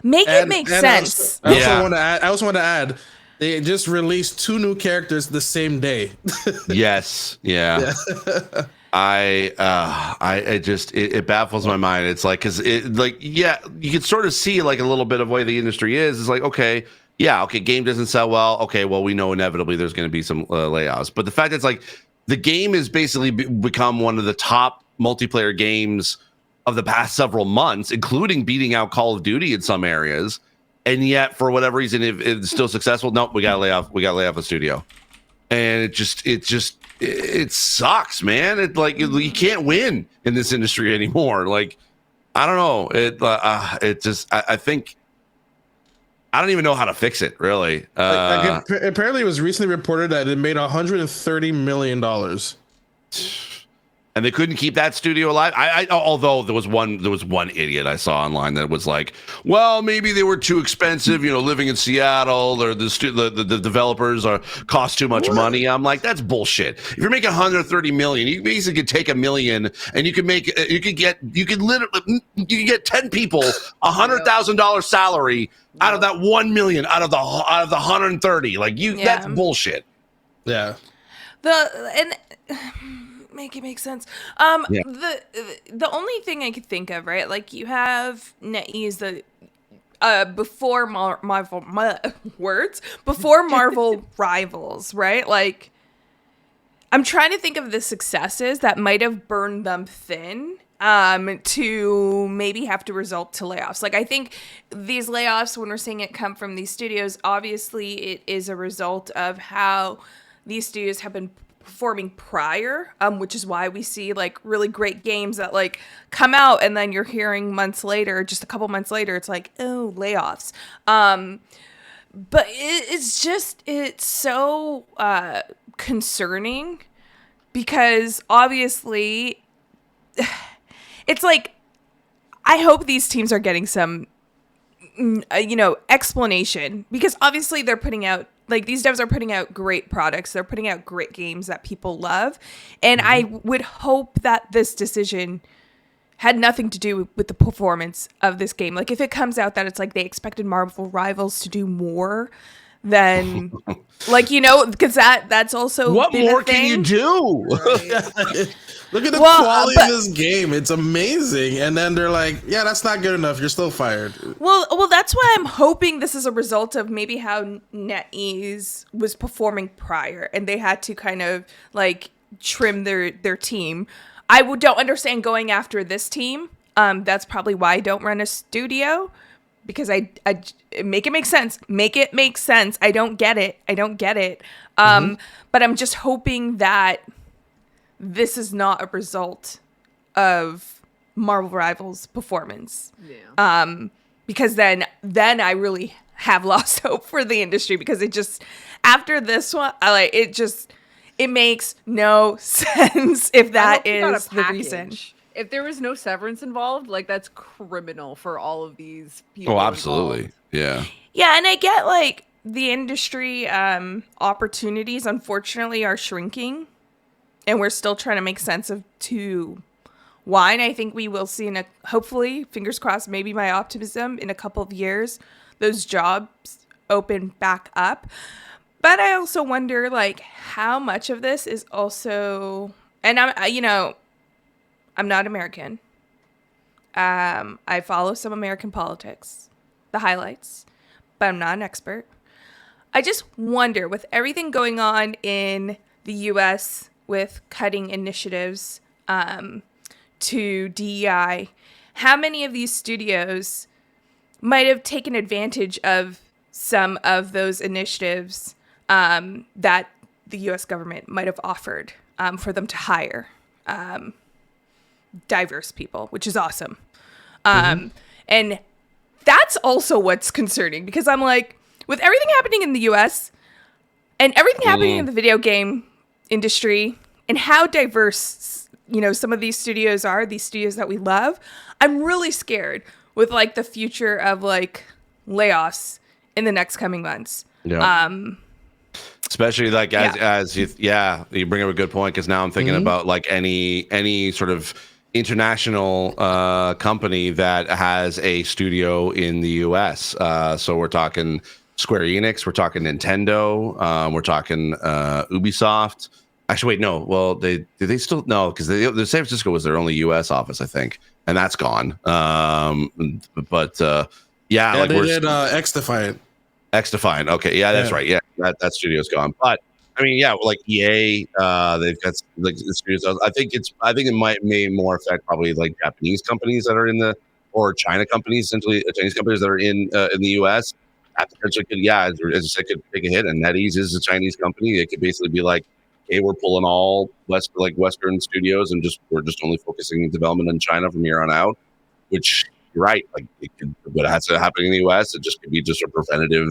It makes sense.
I also want to add, they just released 2 new characters the same day.
Yes. Yeah. It baffles my mind. It's like, cause it like, yeah, you can sort of see like a little bit of way the industry is. It's like, okay, game doesn't sell well. Okay, well, we know inevitably there's going to be some layoffs, but the fact that it's like the game has basically become one of the top multiplayer games of the past several months, including beating out Call of Duty in some areas. And yet, for whatever reason, if it's still successful, nope, we got to lay off the studio. And it sucks, man. It like you can't win in this industry anymore. Like, I don't know. I think I don't even know how to fix it, really.
Apparently, it was recently reported that it made $130 million.
And they couldn't keep that studio alive. Although there was one idiot I saw online that was like, well, maybe they were too expensive, living in Seattle, or the developers cost too much money. I'm like, that's bullshit. If you're making 130 million, you basically could take $1 million and you could get 10 people $100,000 salary out of that 1 million, out of the 130. Like that's bullshit.
Yeah.
Make it make sense. The only thing I could think of, right? Like you have NetEase before Marvel Rivals, right? Like I'm trying to think of the successes that might have burned them thin to maybe have to result to layoffs. Like I think these layoffs, when we're seeing it come from these studios, obviously it is a result of how these studios have been performing prior, which is why we see like really great games that like come out and then you're hearing just a couple months later, it's like, oh, layoffs. But it's so concerning because obviously it's like, I hope these teams are getting some, explanation, because obviously they're putting out, like, these devs are putting out great products. They're putting out great games that people love. And I would hope that this decision had nothing to do with the performance of this game. Like, if it comes out that it's like they expected Marvel Rivals to do more, then, like, because that's also
what more can you do?
Right. Look at the quality of this game. It's amazing. And then they're like, yeah, that's not good enough. You're still fired.
Well, that's why I'm hoping this is a result of maybe how NetEase was performing prior and they had to kind of like trim their team. I don't understand going after this team. That's probably why I don't run a studio, because I make it make sense. Make it make sense. I don't get it. But I'm just hoping that this is not a result of Marvel Rivals performance. Yeah. Because then I really have lost hope for the industry, because it just, after this one, it makes no sense if that is the reason.
If there was no severance involved, like, that's criminal for all of these people.
Oh, absolutely.
Involved.
Yeah.
Yeah, and I get like the industry opportunities unfortunately are shrinking, and we're still trying to make sense of why. And I think we will see hopefully, fingers crossed, maybe my optimism, in a couple of years, those jobs open back up. But I also wonder, like, how much of this is also, and I'm not American. I follow some American politics, the highlights, but I'm not an expert. I just wonder, with everything going on in the U.S. with cutting initiatives to DEI, how many of these studios might have taken advantage of some of those initiatives that the U.S. government might have offered for them to hire diverse people, which is awesome. And that's also what's concerning, because I'm like, with everything happening in the U.S. and everything happening in the video game industry and how diverse, some of these studios are, these studios that we love, I'm really scared with like the future of like layoffs in the next coming months.
Yeah. Especially like as you bring up a good point, because now I'm thinking about like any sort of international company that has a studio in the US. So we're talking Square Enix, we're talking Nintendo, we're talking Ubisoft. Actually, wait, no. Well, they still no, because the San Francisco was their only US office, I think, and that's gone. Like
they did XDefiant.
XDefiant. Okay, yeah, that's right. Yeah, that studio's gone. But I mean, yeah, like EA, they've got like the studios. I think it may more affect probably like Japanese companies that are in or China companies, essentially Chinese companies that are in the US. That potentially could, as I said, could take a hit. And NetEase is a Chinese company. It could basically be like, hey, we're pulling all Western studios and we're just only focusing on development in China from here on out. Which you're right, like it could, what has to happen in the US, it just could be just a preventative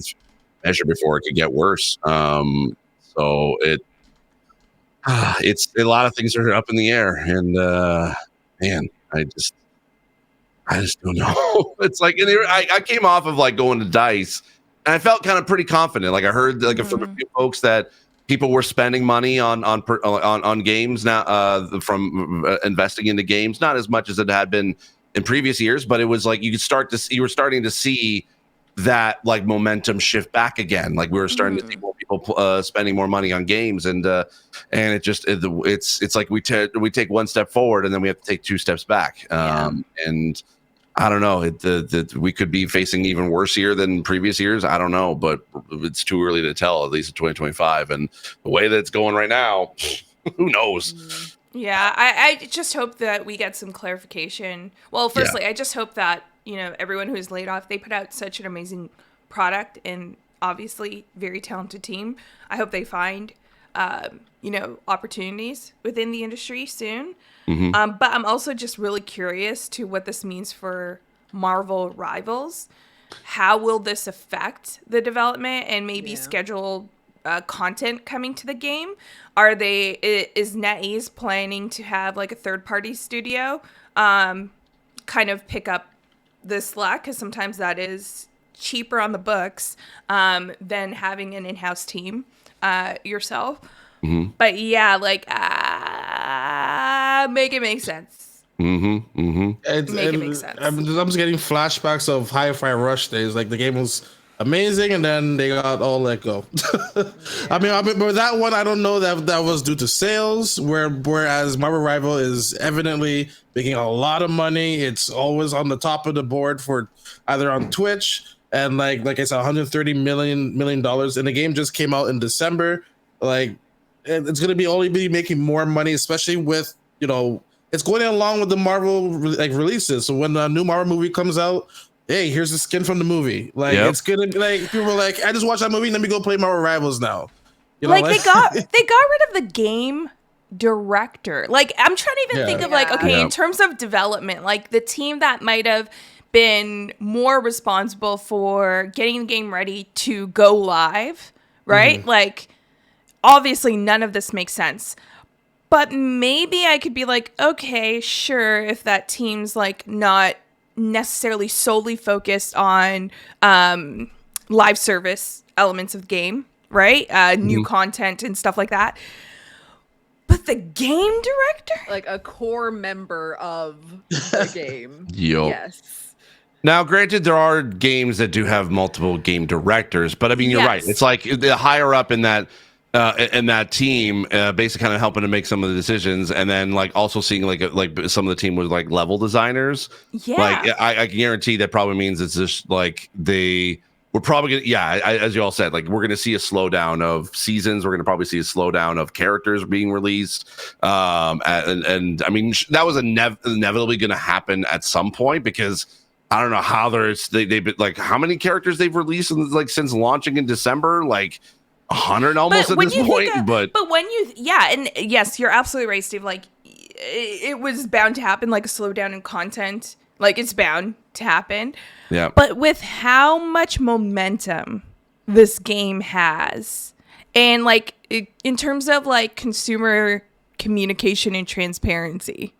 measure before it could get worse. So it's a lot of things are up in the air, and man, I just don't know. It's like, I came off of like going to DICE, and I felt kind of pretty confident. Like I heard like from a few folks that people were spending money on games now from investing into games, not as much as it had been in previous years, but it was like you were starting to see that like momentum shift back again. Like we were starting to see more people spending more money on games, and it's like we take one step forward and then we have to take two steps back. And I don't know, we could be facing even worse year than previous years. I don't know, but it's too early to tell, at least in 2025. And the way that it's going right now, who knows?
Yeah, I just hope that we get some clarification. Well, firstly, I just hope that, everyone who's laid off, they put out such an amazing product and obviously very talented team. I hope they find, opportunities within the industry soon. But I'm also just really curious to what this means for Marvel Rivals. How will this affect the development and maybe schedule content coming to the game? Is NetEase planning to have like a third-party studio kind of pick up the slack? Because sometimes that is cheaper on the books than having an in-house team yourself. But yeah, like make it make sense. Make it make sense.
I'm just getting flashbacks of Hi-Fi Rush days. Like the game was amazing, and then they got all let go. I mean, but that one, I don't know that was due to sales. Whereas Marvel Rival is evidently making a lot of money. It's always on the top of the board for either on Twitch, and like I said, $130 million, and the game just came out in December. Like it's gonna be making more money, especially with it's going along with the Marvel releases. So when a new Marvel movie comes out, hey, here's the skin from the movie. Like it's gonna be like people are like, I just watched that movie, let me go play Marvel Rivals now.
They got rid of the game director. Like I'm trying to even think of in terms of development, like the team that might have been more responsible for getting the game ready to go live, right? Like obviously none of this makes sense. But maybe I could be like, okay, sure, if that team's like not necessarily solely focused on live service elements of the game, right? New content and stuff like that. But the game director?
Like a core member of the game.
Yo.
Yes.
Now, granted, there are games that do have multiple game directors, but I mean, you're right. It's like the higher up in that team, basically kind of helping to make some of the decisions, and then like also seeing like some of the team was like level designers.
Yeah,
like I can guarantee that probably means it's just like we're probably gonna as you all said, like we're gonna see a slowdown of seasons. We're gonna probably see a slowdown of characters being released. And I mean that was inevitably gonna happen at some point because. I don't know how they've been like how many characters they've released since launching in December, like 100 almost at this point. But
when and yes, you're absolutely right, Steve. Like it was bound to happen, like a slowdown in content. Like it's bound to happen.
Yeah.
But with how much momentum this game has, and like in terms of like consumer communication and transparency.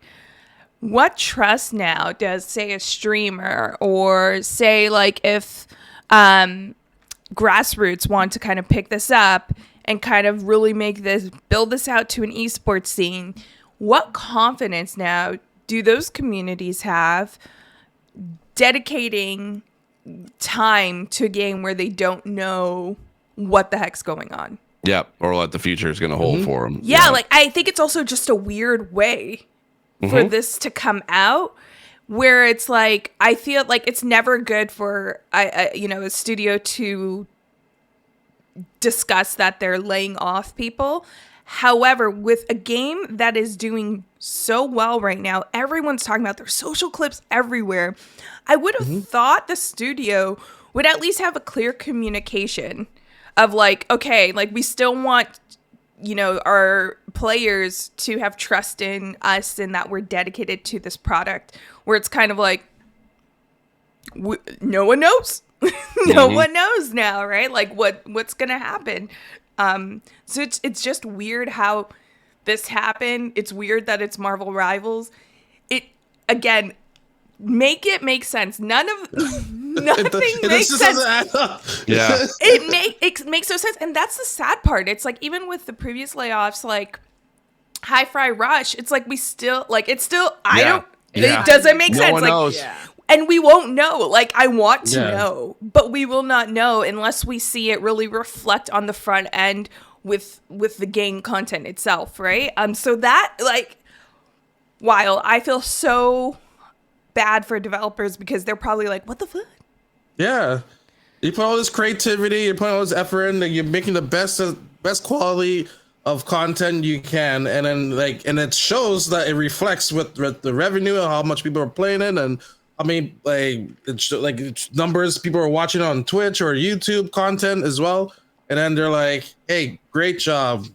What trust now does, say, a streamer or say, like, if grassroots want to kind of pick this up and kind of really build this out to an esports scene, what confidence now do those communities have dedicating time to a game where they don't know what the heck's going on?
Yeah, or what the future is going to hold for them.
Yeah, like, I think it's also just a weird way for this to come out where it's like I feel like it's never good for a studio to discuss that they're laying off people. However, with a game that is doing so well right now, everyone's talking about their social clips everywhere. I would have thought the studio would at least have a clear communication of like, okay, like we still want our players to have trust in us and that we're dedicated to this product, where it's kind of like, no one knows. No one knows now, right? Like what's going to happen. So it's just weird how this happened. It's weird that it's Marvel Rivals. Again, make it make sense. Nothing makes sense.
Yeah.
It makes no sense. And that's the sad part. It's like, even with the previous layoffs, like Hi-Fi Rush, it's like it doesn't make sense.
No one knows.
And we won't know. Like, I want to know, but we will not know unless we see it really reflect on the front end with the game content itself, right? So that, like, while I feel so bad for developers because they're probably like, what the fuck?
Yeah. You put all this creativity, you put all this effort in, and you're making the best quality of content you can, and then and it shows that it reflects with the revenue and how much people are playing it. And I mean, it's numbers, people are watching on Twitch or YouTube content as well, and then they're like, hey, great job,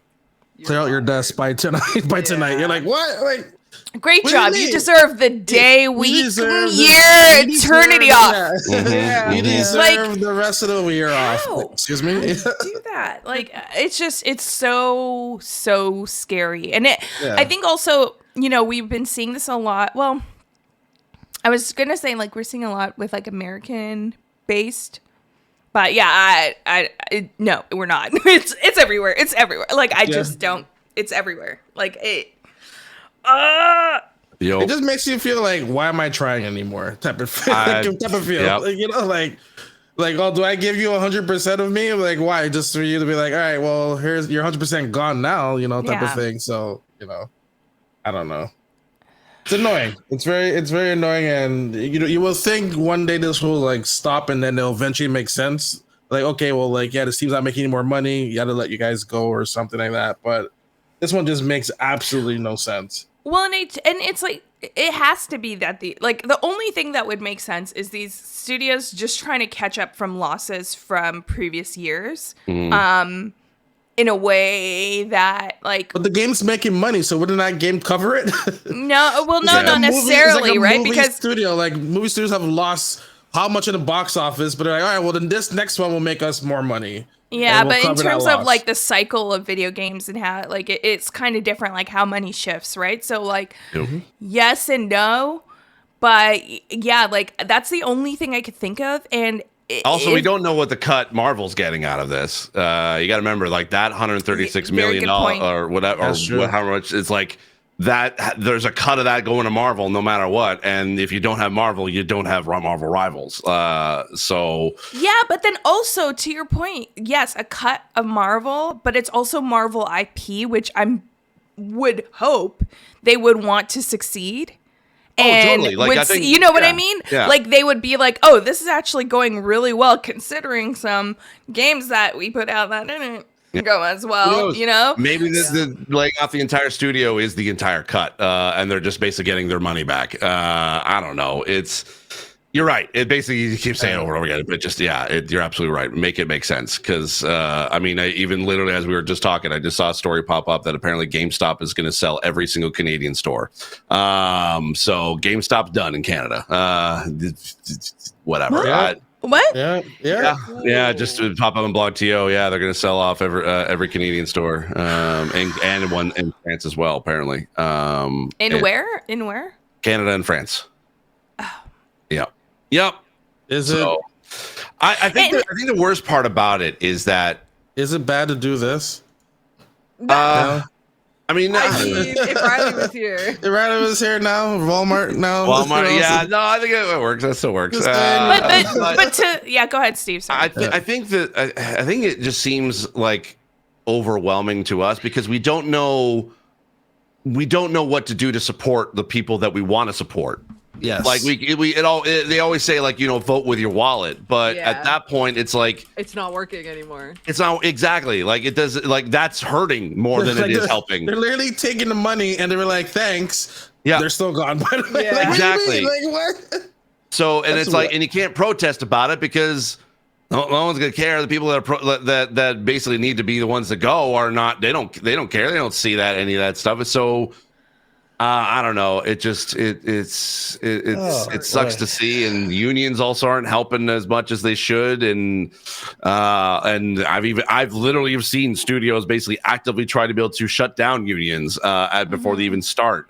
clear out your desk by tonight. You're like, what? Like,
great job. You deserve the day, week, year, eternity off.
You deserve the rest of the year off. Excuse me.
Do that. Like, it's so scary. And I think also, we've been seeing this a lot. Well, I was going to say, like, we're seeing a lot with, like, American based. But yeah, no, we're not. It's everywhere. It's everywhere. Like, I just don't. It's everywhere. Like, it
just makes you feel like, why am I trying anymore? Type of feel.
Yep.
Like, oh, do I give you 100% of me? Like, why? Just for you to be like, all right, well, here's your 100% gone now, type of thing. So, I don't know. It's annoying. It's very annoying, and you will think one day this will like stop, and then it'll eventually make sense. Like, okay, well, like, this team's not making any more money. You got to let you guys go or something like that. But this one just makes absolutely no sense.
Well, and it's like, it has to be that the only thing that would make sense is these studios just trying to catch up from losses from previous years, in a way that, like,
but the game's making money, so wouldn't that game cover it?
No, well, no, not necessarily, right? Because
movie studios have lost how much in the box office, but they're like, all right, well, then this next one will make us more money.
Yeah, but in terms of like the cycle of video games and how like it's kind of different, like how money shifts, right? So like, yes and no, but yeah, like that's the only thing I could think of. And
also, we don't know what the cut Marvel's getting out of this. You got to remember, like that $136 million or whatever, or how much it's like. that there's a cut of that going to Marvel no matter what. And if you don't have Marvel, you don't have Marvel Rivals. So
yeah, but then also to your point, yes, a cut of Marvel, but it's also Marvel IP, which would hope they would want to succeed. And
totally. Like, I think,
you know what I mean?
Yeah.
Like they would be like, oh, this is actually going really well considering some games that we put out that didn't go as well, you know?
Maybe the laying off the entire studio is the entire cut, and they're just basically getting their money back. I don't know. You're right. It basically, you keep saying it over and over again, but just, you're absolutely right. Make it make sense. Because, even literally as we were just talking, I just saw a story pop up that apparently GameStop is going to sell every single Canadian store. So GameStop's done in Canada. Whatever.
What?
Yeah. Just to pop up on Blog TO. Yeah, they're going to sell off every Canadian store, and one in France as well. Apparently.
Where? In where?
Canada and France.
Oh.
Yep.
Is it?
I think the worst part about it is that.
Is it bad to do this?
No.
If Riley was here.
If Riley was here now, Walmart now.
I think it works. That still works.
Go ahead, Steve. Sorry.
I think it just seems like overwhelming to us because we don't know what to do to support the people that we want to support.
Yes.
Like they always say, like, vote with your wallet, but at that point it's like
it's not working anymore.
It's not exactly like it does. Like that's hurting more than it is helping.
They're literally taking the money and they were like, "Thanks."
Yeah,
they're still gone. By the way. Like,
exactly.
What?
So and it's like, and you can't protest about it because no one's gonna care. The people that basically need to be the ones that go are not. They don't care. They don't see that any of that stuff. It's so. I don't know. It just it sucks to see, and unions also aren't helping as much as they should. And I've literally seen studios basically actively try to be able to shut down unions before they even start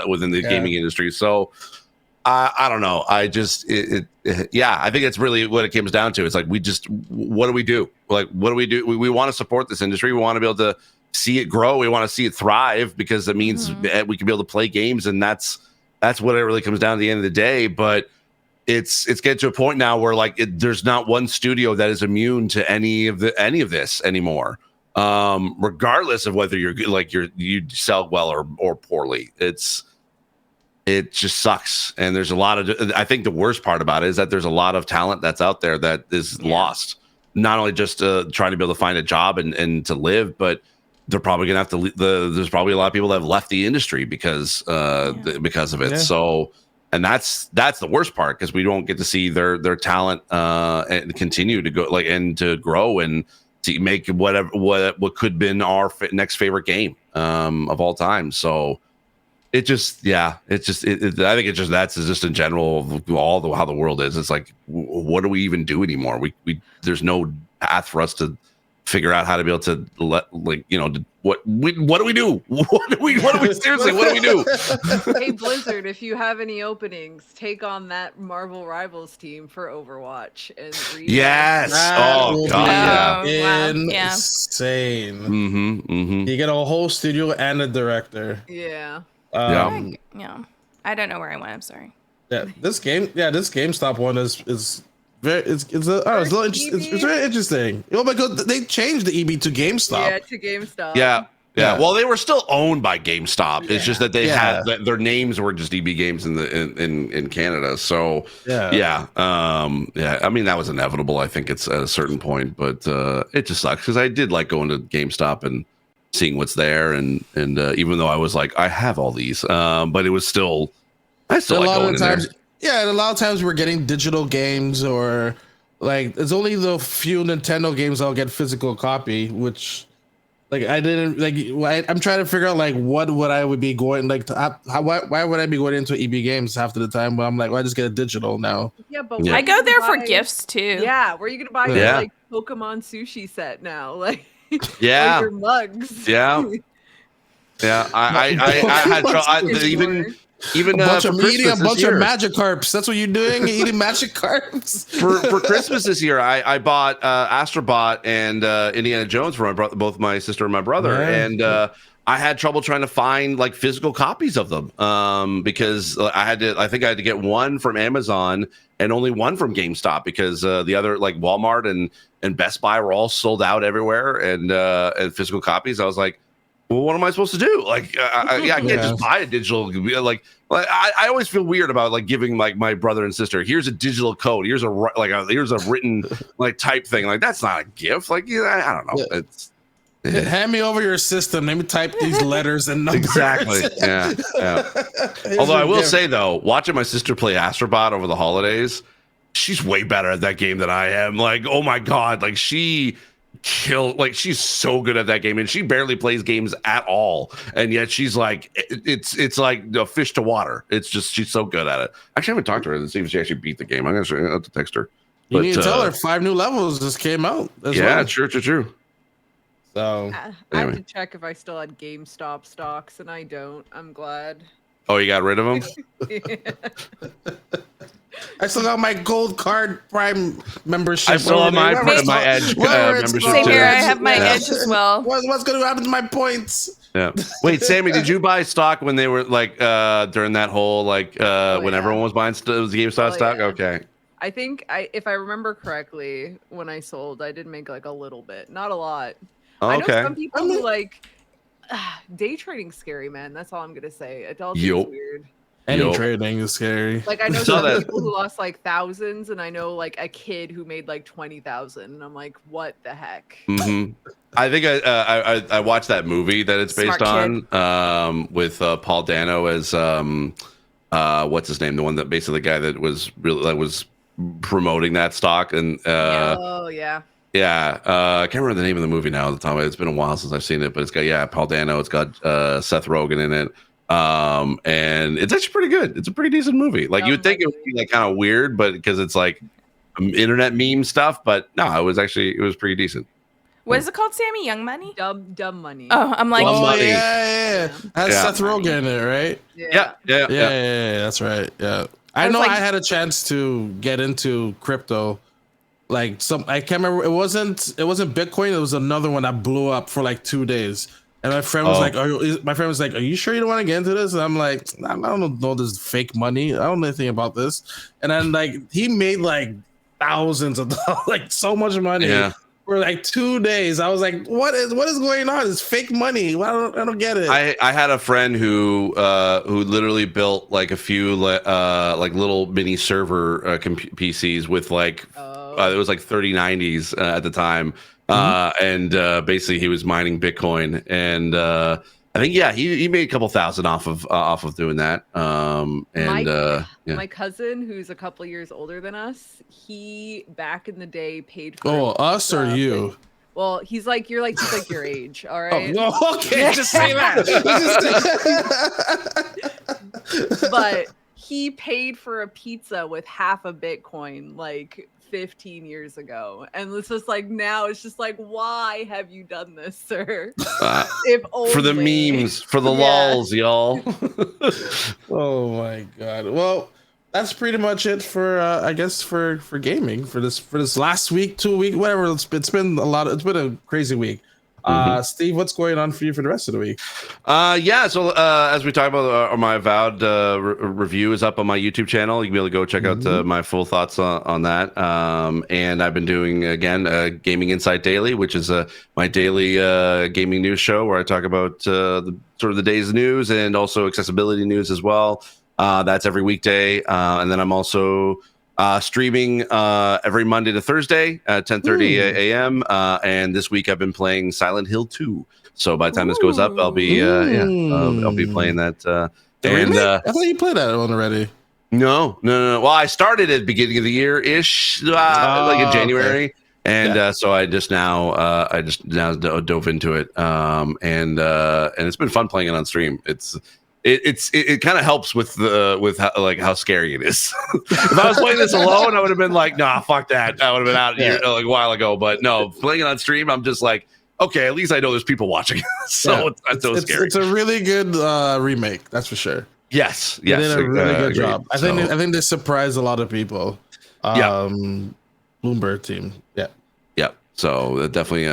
within the gaming industry. So I don't know. I just I think it's really what it comes down to. It's like what do we do? Like what do we do? We want to support this industry. We want to be able to see it grow. We want to see it thrive because it means we can be able to play games, and that's what it really comes down to the end of the day. But it's getting to a point now where there's not one studio that is immune to any of this anymore, regardless of whether you sell well or poorly. It just sucks, and there's a lot of. I think the worst part about it is that there's a lot of talent that's out there that is lost. Not only just trying to be able to find a job and to live, but they're probably gonna have to. There's probably a lot of people that have left the industry because of it. Yeah. So, and that's the worst part because we don't get to see their talent and continue to go and to grow and to make what could have been our next favorite game of all time. So, I think that's just in general how the world is. It's like, what do we even do anymore? We there's no path for us to figure out how to be able to what do we do? What do we seriously? What do we do?
Hey Blizzard, if you have any openings, take on that Marvel Rivals team for Overwatch and
yes. Oh god,
insane. You get a whole studio and a director.
Yeah.
I don't know where I went. I'm sorry.
Yeah, this GameStop one is very it's very interesting. Oh my god, they changed the EB to GameStop.
Yeah, to GameStop.
Yeah. Well, they were still owned by GameStop. It's just that they had their names were just EB Games in Canada. So I mean that was inevitable. I think it's at a certain point, but it just sucks because I did like going to GameStop and seeing what's there, and even though I was like, I have all these, but it was still, I still like going in there.
Yeah, and a lot of times we're getting digital games, or like it's only the few Nintendo games I'll get physical copy, which I'm trying to figure out what would I would be going why would I be going into EB Games half of the time? But I'm like, well, I just get a digital now.
Yeah, but
I go there for gifts too.
Yeah, where are you gonna buy your Pokemon sushi set now? Or your mugs.
Yeah. I had even
a bunch of
Magikarps.
That's what you're doing. You're eating Magikarps.
for Christmas this year, I bought Astrobot and Indiana Jones for both my sister and my brother, and I had trouble trying to find like physical copies of them because I think I had to get one from Amazon and only one from GameStop because the other like Walmart and Best Buy were all sold out everywhere and physical copies. I was like, well, what am I supposed to do? Like, I can't just buy a digital. Like I always feel weird about like giving like my brother and sister, here's a digital code, here's a written like type thing. Like that's not a gift. Like I don't know.
Yeah.
It's
hand me over your system. Let me type these letters and numbers.
Exactly. Yeah. Although I will say though, watching my sister play Astrobot over the holidays, she's way better at that game than I am. Like, oh my god, like she's so good at that game, and she barely plays games at all. And yet she's like, it's like a fish to water. It's just she's so good at it. Actually, I haven't talked to her to see if she actually beat the game. I'm gonna have to text her.
You need to tell her 5 new levels just came out.
True.
So
I have to check if I still had GameStop stocks, and I don't. I'm glad.
Oh, you got rid of them?
I still got my gold card Prime membership.
I still have my Edge membership.
Same here. I have my Edge as well.
What's going to happen to my points?
Yeah. Wait, Sammy, did you buy stock when they were like during that whole like when everyone was buying GameStop stock?
Yeah.
Okay.
I think if I remember correctly, when I sold, I did make like a little bit, not a lot.
Oh,
I know
okay.
some people who like day trading's scary, man. That's all I'm gonna say. It all seems weird.
Any trading is scary.
Like I know some people who lost like thousands, and I know like a kid who made like 20,000. And I'm like, what the heck?
Mm-hmm. I think I watched that movie that it's based on with Paul Dano as what's his name, the one that basically the guy that was was promoting that stock and I can't remember the name of the movie now at the time. It's been a while since I've seen it, but it's got Paul Dano, it's got Seth Rogen in it. And it's actually pretty good. It's a pretty decent movie. Like you would think it would be like kind of weird, but because it's like internet meme stuff, but no, it was pretty decent.
What is it called, Sammy? Young Money?
Dumb Money.
Oh, I'm like,
yeah. Has Seth Rogen in it, right?
Yeah.
That's right. Yeah. I know I had a chance to get into crypto. Like I can't remember. It wasn't Bitcoin. It was another one that blew up for like 2 days. And my friend was like, "Are you sure you don't want to get into this?" And I'm like, "I don't know this fake money. I don't know anything about this." And then like he made like thousands of dollars, like so much money for like 2 days. I was like, "What is going on? It's fake money. I don't get it."
I had a friend who literally built like a few like little mini server PCs with like it was like 3090s at the time. And basically he was mining Bitcoin, and I think he made a couple thousand off of doing that. My
cousin, who's a couple years older than us, he back in the day paid for
us or you.
Well, he's like your age, all right.
Okay, just say that.
But he paid for a pizza with half a Bitcoin, like 15 years ago, and it's just like now it's just like, why have you done this, sir? If only.
For the memes, for the lols, y'all.
Oh my god. Well, that's pretty much it for I guess for gaming for this last week, 2 week, whatever. It's been it's been a crazy week. Steve, what's going on for you for the rest of the week?
So as we talked about, my Avowed review is up on my YouTube channel. You can be able to go check out my full thoughts on that. And I've been doing again Gaming Insight Daily, which is my daily gaming news show where I talk about the day's news and also accessibility news as well. That's every weekday, and then I'm also streaming every Monday to Thursday at 10:30 a.m. And this week I've been playing Silent Hill 2. So by the time this goes up, I'll be I'll be playing that.
I thought you played that one already.
No. Well, I started at the beginning of the year ish, like in January. Okay. And so I just now dove into it. And it's been fun playing it on stream. It kind of helps with how scary it is. If I was playing this alone, I would have been like, nah, fuck that. I would have been out here like a while ago. But no, playing it on stream, I'm just like, okay, at least I know there's people watching. So it's so scary.
It's a really good remake, that's for sure.
Yes.
They did a really good job. I think they surprised a lot of people. Bloomberg team.
So definitely,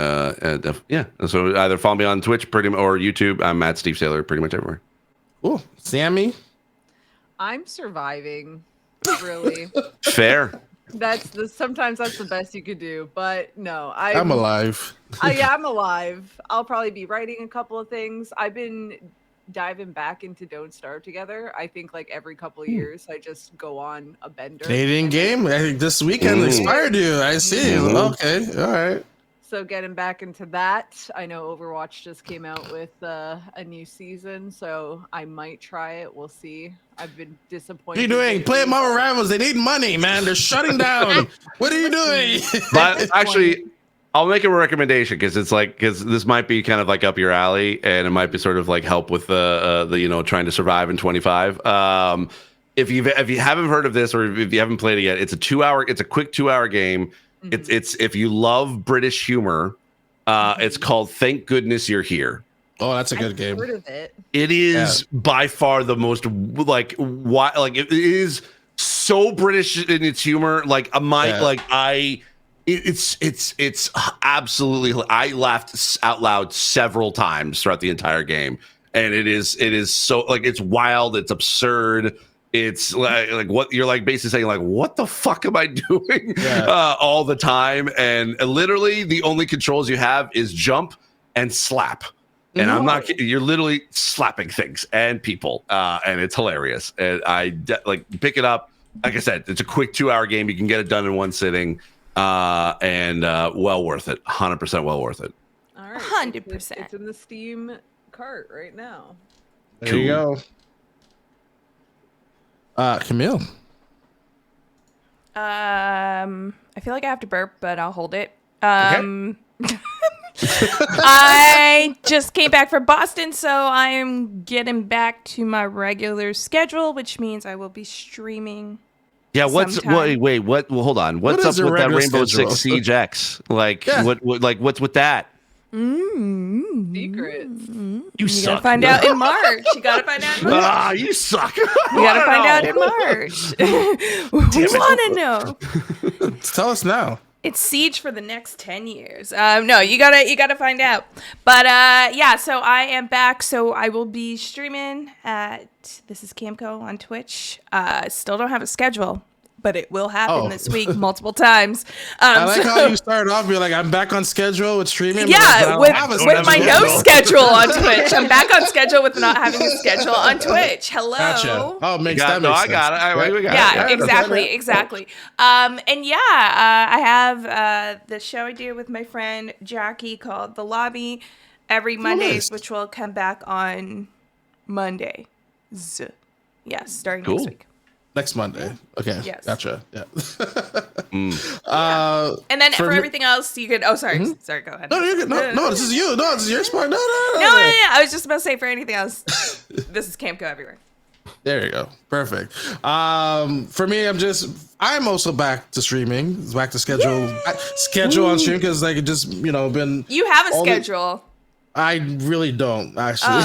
yeah. So either follow me on Twitch or YouTube. I'm at Steve Sailor pretty much everywhere.
Cool. Sammy?
I'm surviving, really.
Fair.
Sometimes that's the best you could do, but no,
I'm alive.
Yeah, I'm alive. I'll probably be writing a couple of things. I've been diving back into Don't Starve Together. I think like every couple of years I just go on a bender.
Canadian game? I think this weekend expired you. I see. Okay. All right.
So getting back into that. I know Overwatch just came out with a new season, so I might try it. We'll see. I've been disappointed.
What are you doing? Play Marvel Rivals. They need money, man. They're shutting down. What are you doing?
But actually, I'll make a recommendation because this might be kind of like up your alley, and it might be sort of like help with the trying to survive in 25. If you haven't heard of this or if you haven't played it yet, it's a quick 2-hour game. Mm-hmm. It's if you love British humor, it's called Thank Goodness You're Here.
Oh, that's a good game.
Heard of it.
It is by far the most it is so British in its humor. It's absolutely. I laughed out loud several times throughout the entire game, and it is so it's wild. It's absurd. It's like what you're basically saying, what the fuck am I doing all the time? And literally the only controls you have is jump and slap. And I'm not kidding. You're literally slapping things and people, and it's hilarious. And pick it up. Like I said, it's a quick 2-hour game. You can get it done in one sitting, and well worth it. 100% well worth it.
All right,
100%.
It's in the Steam cart right now.
There you go. Camille.
I feel like I have to burp, but I'll hold it.
Okay.
I just came back from Boston, so I am getting back to my regular schedule, which means I will be streaming.
Yeah, what's
sometime.
wait, what? Well, hold on. What's up with that Rainbow Six Siege X? What's with that?
Secrets.
You suck.
Gotta find out in March.
You suck.
You gotta find out in March. We want to know.
Tell us now.
It's Siege for the next 10 years. No, you gotta find out. But yeah, so I am back. So I will be streaming at This Is Camco on Twitch. Still don't have a schedule, but it will happen this week multiple times.
I like how you started off. You're like, I'm back on schedule with streaming.
Yeah, with my no schedule on Twitch. I'm back on schedule with not having a schedule on Twitch. Hello.
Gotcha. Oh, makes sense.
I got it.
Yeah, exactly. And yeah, I have the show I do with my friend Jackie called The Lobby every Mondays, which will come back on Monday. Yes, starting next week.
Next Monday. Okay.
Yes.
Gotcha. Yeah.
And then for everything else, you could. Oh, sorry. Sorry. Go ahead.
No, you're good. No, this is you. No, this is your spot. No.
I was just about to say for anything else, this is Camco everywhere.
There you go. Perfect. For me, I'm also back to streaming. Back to schedule on stream because it just been.
You have a schedule.
I really don't actually.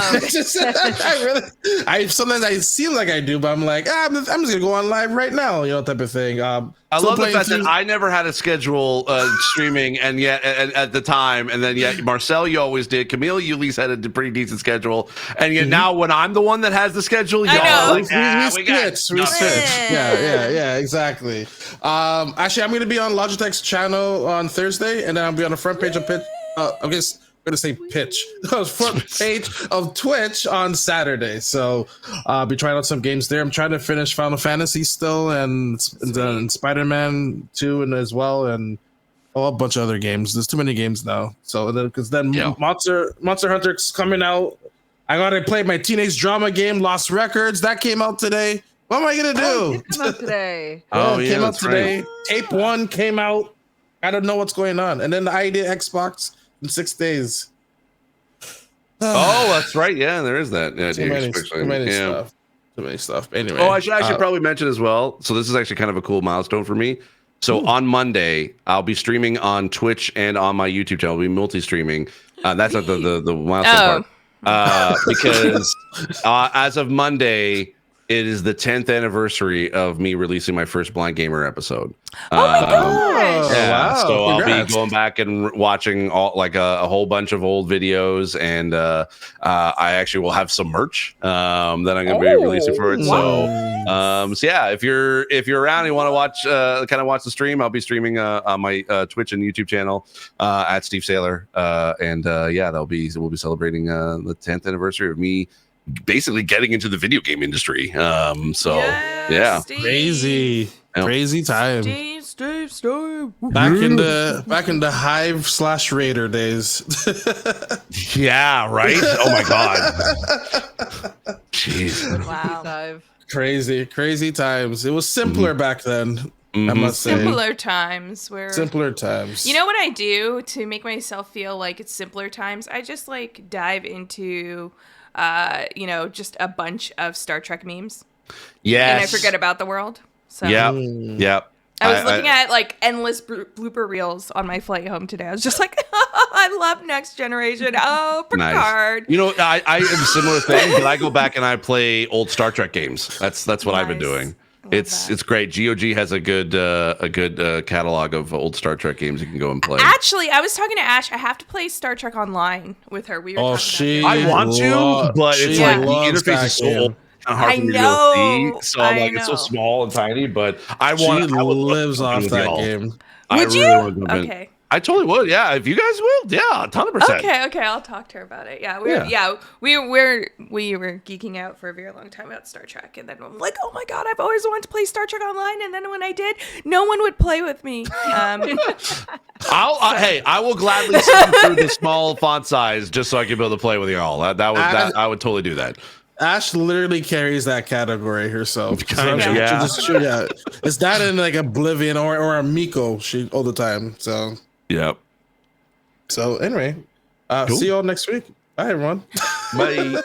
Sometimes I seem like I do, but I'm like, I'm just gonna go on live right now, type of thing.
I love the fact that I never had a schedule streaming, and yet at the time, and then yet Marcel, you always did. Camille, you at least had a pretty decent schedule, and yet now when I'm the one that has the schedule, y'all
we switch. Yeah, exactly. Actually, I'm gonna be on Logitech's channel on Thursday, and then I'll be on the front page of Pitch. Gonna say pitch. Front page of Twitch on Saturday. So I'll be trying out some games there. I'm trying to finish Final Fantasy still, and Spider-Man 2 and as well, and a bunch of other games. There's too many games now. So then Monster Hunter's coming out. I gotta play my teenage drama game, Lost Records. That came out today. What am I gonna do?
It came out today.
It came out today. Right. Tape 1 came out. I don't know what's going on. And then the idea Xbox in 6 days.
Oh, that's right. Yeah, there is that. Yeah,
too many stuff. Anyway.
Oh, I should probably mention as well. So this is actually kind of a cool milestone for me. So on Monday, I'll be streaming on Twitch and on my YouTube channel. I'll be multi-streaming. That's not the milestone part. Because as of Monday, It is the 10th anniversary of me releasing my first Blind Gamer episode.
Oh my gosh!
Yeah,
wow.
so I'll
Congrats.
be going back and watching all like a whole bunch of old videos, and I actually will have some merch that I'm going to be releasing for it.
Wow.
So yeah, if you're around and you want to watch kind of watch the stream, I'll be streaming on my Twitch and YouTube channel at Steve Saylor, and yeah, we'll be celebrating the 10th anniversary of me basically getting into the video game industry. So yeah,
Steve.
crazy time.
Steve.
Back in the Hive/Raider days.
yeah, right. Oh my god. Jeez.
Wow.
Crazy times. It was simpler back then. I must say.
Simpler times.
You
know what I do to make myself feel like it's simpler times? I just like dive into just a bunch of Star Trek memes.
Yes.
And I forget about the world. So
Yep.
I was looking at like endless blooper reels on my flight home today. I was just like, I love Next Generation. Oh, Picard.
Nice. You know, I have a similar thing, but I go back and I play old Star Trek games. That's what I've been doing. It's great. GOG has a good catalog of old Star Trek games you can go and play.
Actually, I was talking to Ash. I have to play Star Trek Online with her. We were talking about
I want to, but it's like the interface is so old.
I know.
So I'm like, it's so small and tiny, but I want.
She lives off that game.
Would you? Okay.
I totally would. Yeah, if you guys will, yeah, 100%.
Okay, I'll talk to her about it. Yeah, we were geeking out for a very long time about Star Trek, and then I'm like, oh my god, I've always wanted to play Star Trek Online, and then when I did, no one would play with me.
I will gladly sit through the small font size just so I can be able to play with you all. I would totally do that.
Ash literally carries that category herself.
It's
that in like Oblivion or a Miko all the time. So
yep.
So anyway, see you all next week. Bye everyone.
Bye.